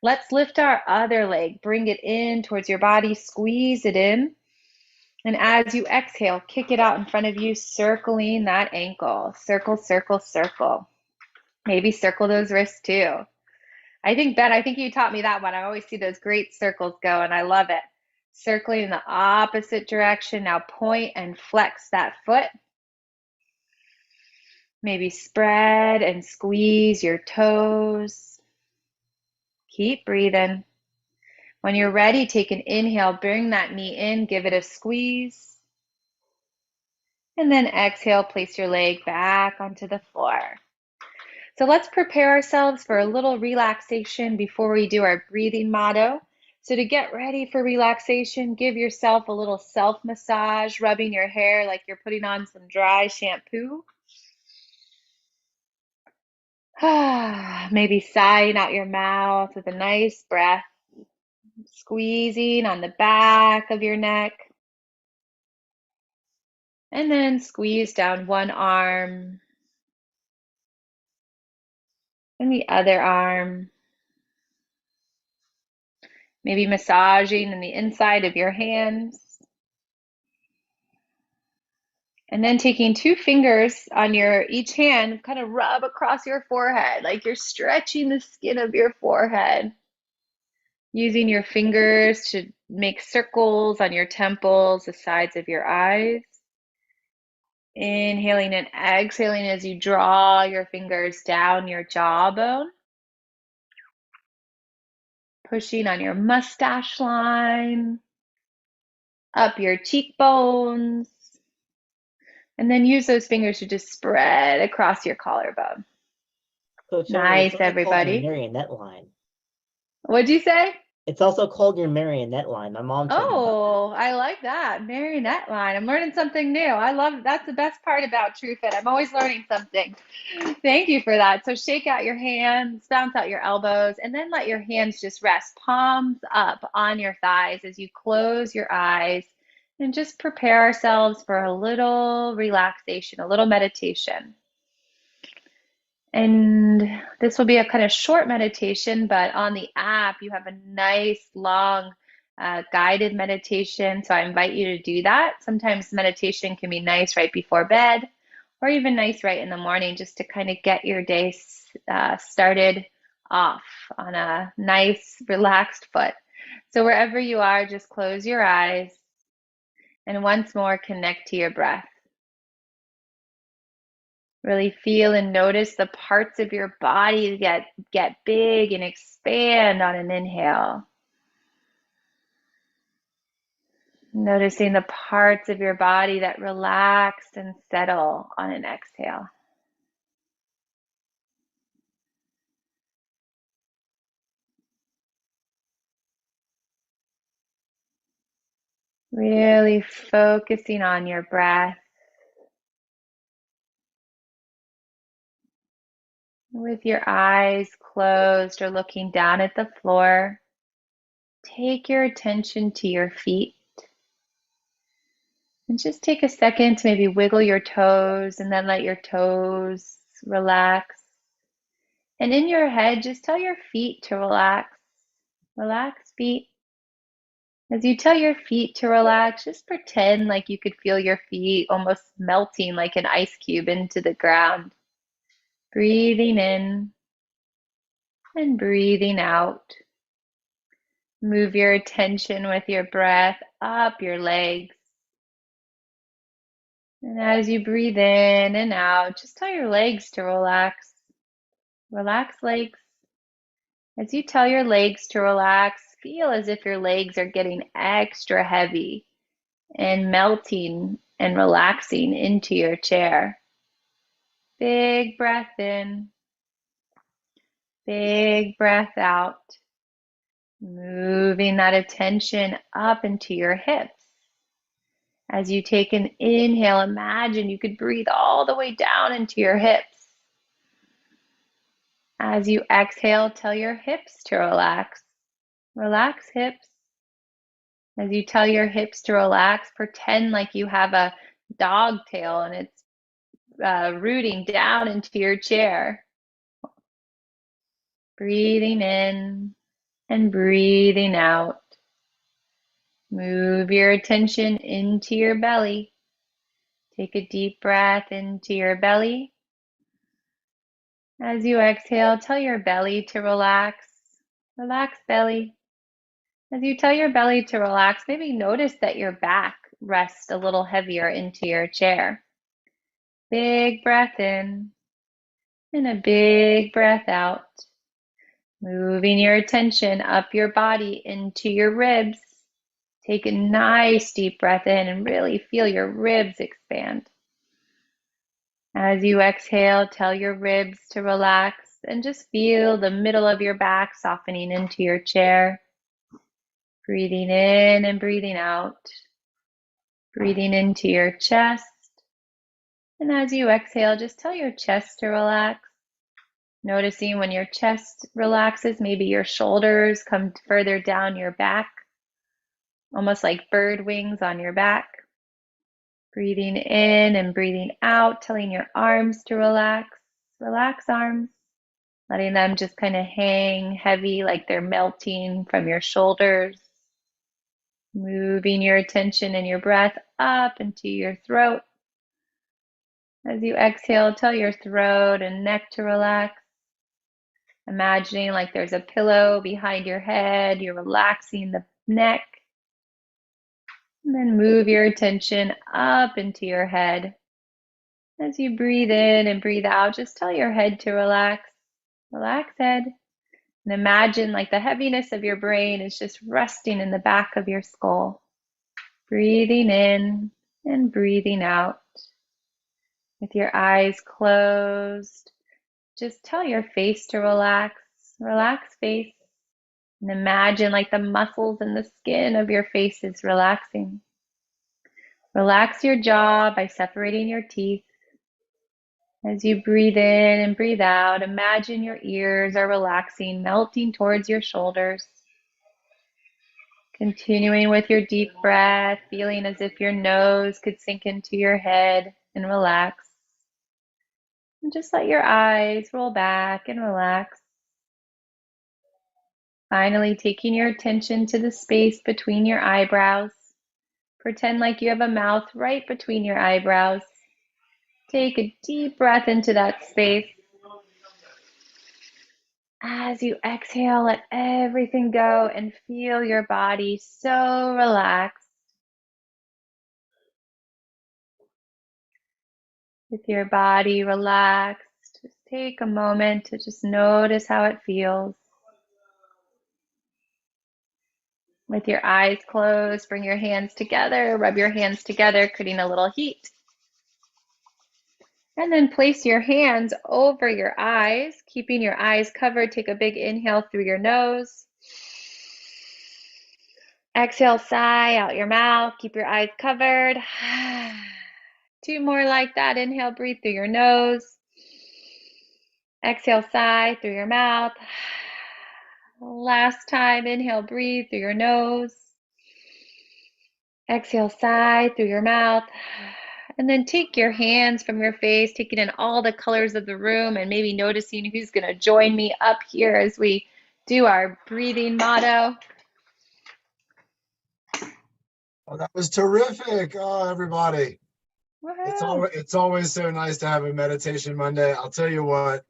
Let's lift our other leg, bring it in towards your body, squeeze it in. And as you exhale, kick it out in front of you, circling that ankle. Circle, circle, circle. Maybe circle those wrists too. I think you taught me that one. I always see those great circles go, and I love it. Circling in the opposite direction. Now point and flex that foot. Maybe spread and squeeze your toes. Keep breathing. When you're ready, take an inhale, bring that knee in, give it a squeeze. And then exhale, place your leg back onto the floor. So let's prepare ourselves for a little relaxation before we do our breathing motto. So to get ready for relaxation, give yourself a little self-massage, rubbing your hair like you're putting on some dry shampoo. Maybe sighing out your mouth with a nice breath. Squeezing on the back of your neck. And then squeeze down one arm and the other arm. Maybe massaging in the inside of your hands. And then taking 2 fingers on each hand, kind of rub across your forehead, like you're stretching the skin of your forehead. Using your fingers to make circles on your temples, the sides of your eyes. Inhaling and exhaling as you draw your fingers down your jawbone. pushing on your mustache line, up your cheekbones, and then use those fingers to just spread across your collarbone. Coach, Nice, it's also called your everybody. marionette line. What'd you say? It's also called your marionette line. My mom told me about Oh, I like that. Marionette line. I'm learning something new. I love that's the best part about TruFit. I'm always learning something. Thank you for that. So shake out your hands, bounce out your elbows, and then let your hands just rest palms up on your thighs as you close your eyes and just prepare ourselves for a little relaxation, a little meditation. And this will be a kind of short meditation, but on the app, you have a nice long guided meditation. So I invite you to do that. Sometimes meditation can be nice right before bed or even nice right in the morning just to kind of get your day started off on a nice, relaxed foot. So wherever you are, just close your eyes and once more connect to your breath. Really feel and notice the parts of your body get big and expand on an inhale. Noticing the parts of your body that relax and settle on an exhale. Really focusing on your breath. With your eyes closed or looking down at the floor, take your attention to your feet. And just take a second to maybe wiggle your toes and then let your toes relax. And in your head, just tell your feet to relax. Relax, feet. As you tell your feet to relax, just pretend like you could feel your feet almost melting like an ice cube into the ground. Breathing in and breathing out. Move your attention with your breath up your legs. And as you breathe in and out, just tell your legs to relax. Relax, legs. As you tell your legs to relax, feel as if your legs are getting extra heavy and melting and relaxing into your chair. Big breath in, big breath out. Moving that attention up into your hips. As you take an inhale, imagine you could breathe all the way down into your hips. As you exhale, tell your hips to relax. Relax, hips. As you tell your hips to relax, pretend like you have a dog tail and it's rooting down into your chair. Breathing in and breathing out. Move your attention into your belly. Take a deep breath into your belly. As you exhale, tell your belly to relax. Relax, belly. As you tell your belly to relax, maybe notice that your back rests a little heavier into your chair. Big breath in and a big breath out. Moving your attention up your body into your ribs. Take a nice deep breath in and really feel your ribs expand. As you exhale, tell your ribs to relax and just feel the middle of your back softening into your chair. Breathing in and breathing out. Breathing into your chest. And as you exhale, just tell your chest to relax. Noticing when your chest relaxes, maybe your shoulders come further down your back, almost like bird wings on your back. Breathing in and breathing out, telling your arms to relax. Relax, arms. Letting them just kind of hang heavy like they're melting from your shoulders. Moving your attention and your breath up into your throat. As you exhale, tell your throat and neck to relax. Imagining like there's a pillow behind your head. You're relaxing the neck. And then move your attention up into your head. As you breathe in and breathe out, just tell your head to relax. Relax, head. And imagine like the heaviness of your brain is just resting in the back of your skull. Breathing in and breathing out. With your eyes closed, just tell your face to relax. Relax face. And imagine like the muscles and the skin of your face is relaxing. Relax your jaw by separating your teeth. As you breathe in and breathe out, imagine your ears are relaxing, melting towards your shoulders. Continuing with your deep breath, feeling as if your nose could sink into your head and relax. And just let your eyes roll back and relax. Finally, taking your attention to the space between your eyebrows. Pretend like you have a mouth right between your eyebrows. Take a deep breath into that space. As you exhale, let everything go and feel your body so relaxed. With your body relaxed, just take a moment to just notice how it feels. With your eyes closed, bring your hands together, rub your hands together, creating a little heat. And then place your hands over your eyes, keeping your eyes covered. Take a big inhale through your nose. Exhale, sigh out your mouth. Keep your eyes covered. 2 more like that. Inhale, breathe through your nose. Exhale, sigh through your mouth. Last time, inhale, breathe through your nose. Exhale, sigh through your mouth. And then take your hands from your face, taking in all the colors of the room and maybe noticing who's going to join me up here as we do our breathing motto. Oh, that was terrific. Oh, everybody. Woohoo. It's always so nice to have a meditation Monday. I'll tell you what,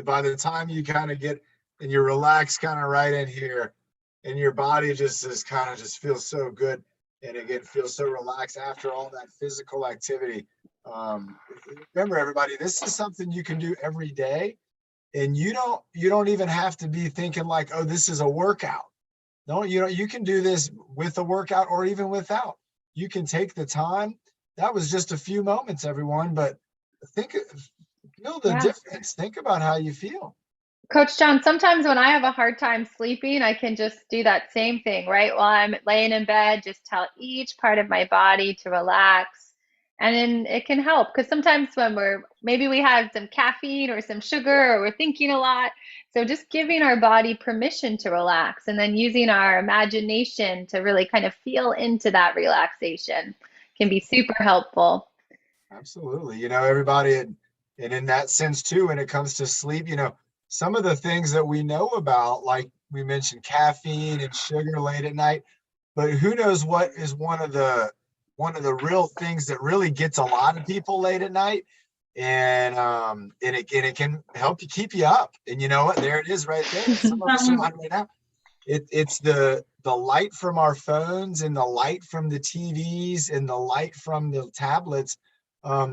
by the time you kind of get and you relax kind of right in here and your body just feels so good. And again, feels so relaxed after all that physical activity. Remember, everybody, this is something you can do every day, and you don't even have to be thinking like, oh, this is a workout. No, you can do this with a workout or even without. You can take the time. That was just a few moments, everyone, but feel the difference. Think about how you feel. Coach John, sometimes when I have a hard time sleeping, I can just do that same thing, right? While I'm laying in bed, just tell each part of my body to relax. And then it can help because sometimes when maybe we have some caffeine or some sugar or we're thinking a lot. So just giving our body permission to relax and then using our imagination to really kind of feel into that relaxation can be super helpful. Absolutely. Everybody, and in that sense too, when it comes to sleep, some of the things that we know about, like we mentioned caffeine and sugar late at night, but who knows what is one of the real things that really gets a lot of people late at night, and it can help you keep you up. And you know what? There it is right there. Some of us are on right now. It's the light from our phones and the light from the TVs and the light from the tablets.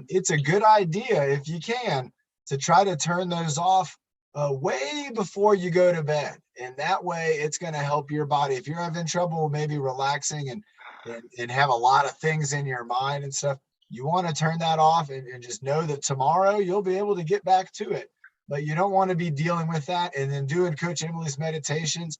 It's a good idea if you can to try to turn those off way before you go to bed, and that way it's going to help your body. If you're having trouble maybe relaxing and have a lot of things in your mind and stuff, you want to turn that off and just know that tomorrow you'll be able to get back to it. But you don't want to be dealing with that and then doing Coach Emily's meditations.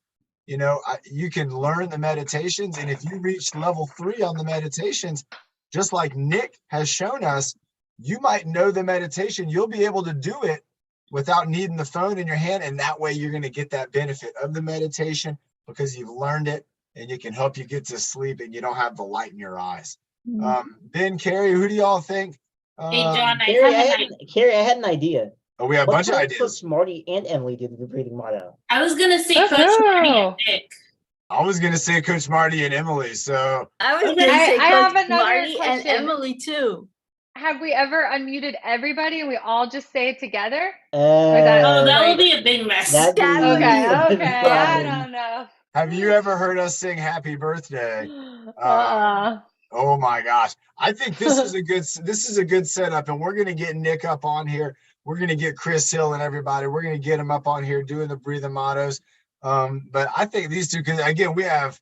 You can learn the meditations, and if you reach level 3 on the meditations, just like Nick has shown us, you might know the meditation. You'll be able to do it without needing the phone in your hand. And that way you're going to get that benefit of the meditation because you've learned it, and it can help you get to sleep and you don't have the light in your eyes. Ben, Carrie, who do y'all think? Hey, John, Carrie, I had an idea. Oh, we have a bunch of ideas. Coach Marty and Emily did the breathing motto. I was going to say Coach Marty and Nick. I was going to say Coach Marty and Emily. So I was going to say Coach Marty question. And Emily too. Have we ever unmuted everybody and we all just say it together? That would be a big mess. Okay. I don't know. Have you ever heard us sing Happy Birthday? Oh my gosh. I think this is a good setup, and we're going to get Nick up on here. we're going to get Chris Hill and everybody. We're going to get them up on here doing the breathing mottos. But I think these two, because again, we have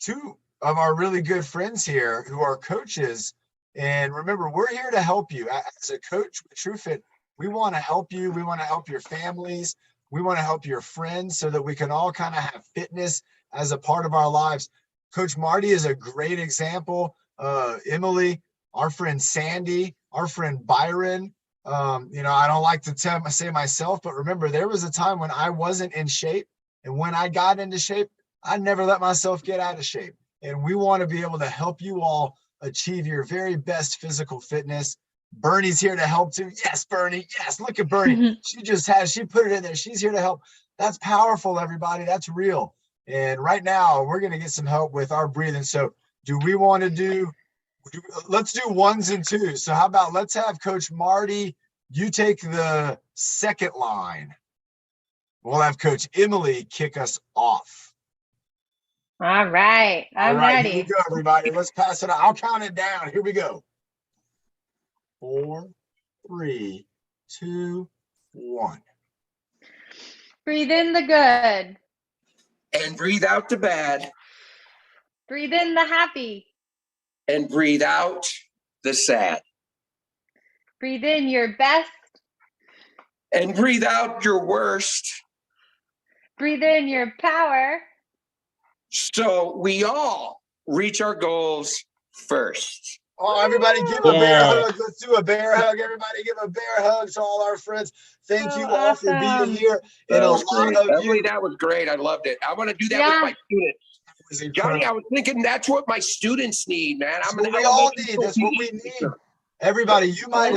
two of our really good friends here who are coaches. And remember, we're here to help you. As a coach with TruFit, we want to help you. We want to help your families. We want to help your friends so that we can all kind of have fitness as a part of our lives. Coach Marty is a great example. Emily, our friend Sandy, our friend Byron. I don't like to say myself, but remember, there was a time when I wasn't in shape. And when I got into shape, I never let myself get out of shape. And we want to be able to help you all achieve your very best physical fitness. Bernie's here to help too. Yes, Bernie. Yes, look at Bernie. She put it in there. She's here to help. That's powerful, everybody. That's real. And right now, we're going to get some help with our breathing. So do we want to let's do ones and twos. So how about let's have Coach Marty, you take the second line. We'll have Coach Emily kick us off. All right. I'm ready. Here we go, everybody. Let's pass it out. I'll count it down. Here we go. 4, 3, 2, 1. Breathe in the good. And breathe out the bad. Breathe in the happy. And breathe out the sad. Breathe in your best. And breathe out your worst. Breathe in your power. So we all reach our goals first. Oh, everybody give a bear hug. Let's do a bear hug. Everybody give a bear hug to all our friends. Thank you all for being here. And Emily, that was great. I loved it. I want to do that with my students. Johnny, I was thinking that's what my students need, man. That's what we need. Everybody, you might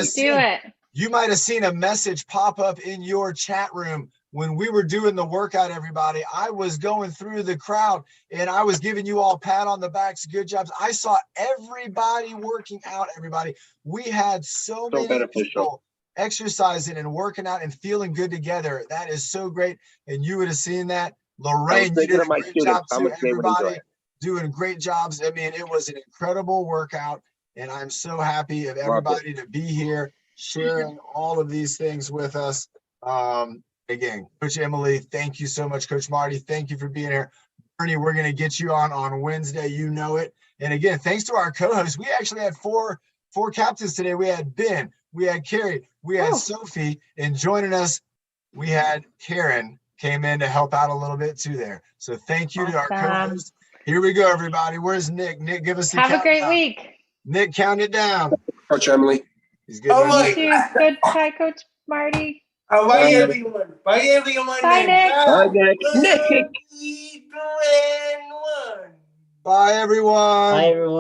have seen a message pop up in your chat room when we were doing the workout, everybody. I was going through the crowd and I was giving you all pat on the backs, good jobs. I saw everybody working out, everybody. We had so many people exercising and working out and feeling good together. That is so great. And you would have seen that. Lorraine, you did a great job too. Everybody doing great jobs. I mean, it was an incredible workout. And I'm so happy of everybody to be here sharing all of these things with us. Again, Coach Emily, thank you so much. Coach Marty, thank you for being here. Bernie, we're going to get you on Wednesday. You know it. And again, thanks to our co-hosts. We actually had four captains today. We had Ben, we had Carrie, we had Sophie, and joining us, we had Karen came in to help out a little bit too there. So thank you to our co-hosts. Here we go, everybody. Where's Nick? Nick, give us the countdown. Have a great week. Nick, count it down. Coach Emily. He's good. Good. Bye, Coach Marty. Bye, everyone. Bye, everyone. Bye, Nick. Bye, Nick. Bye, everyone. Bye, everyone.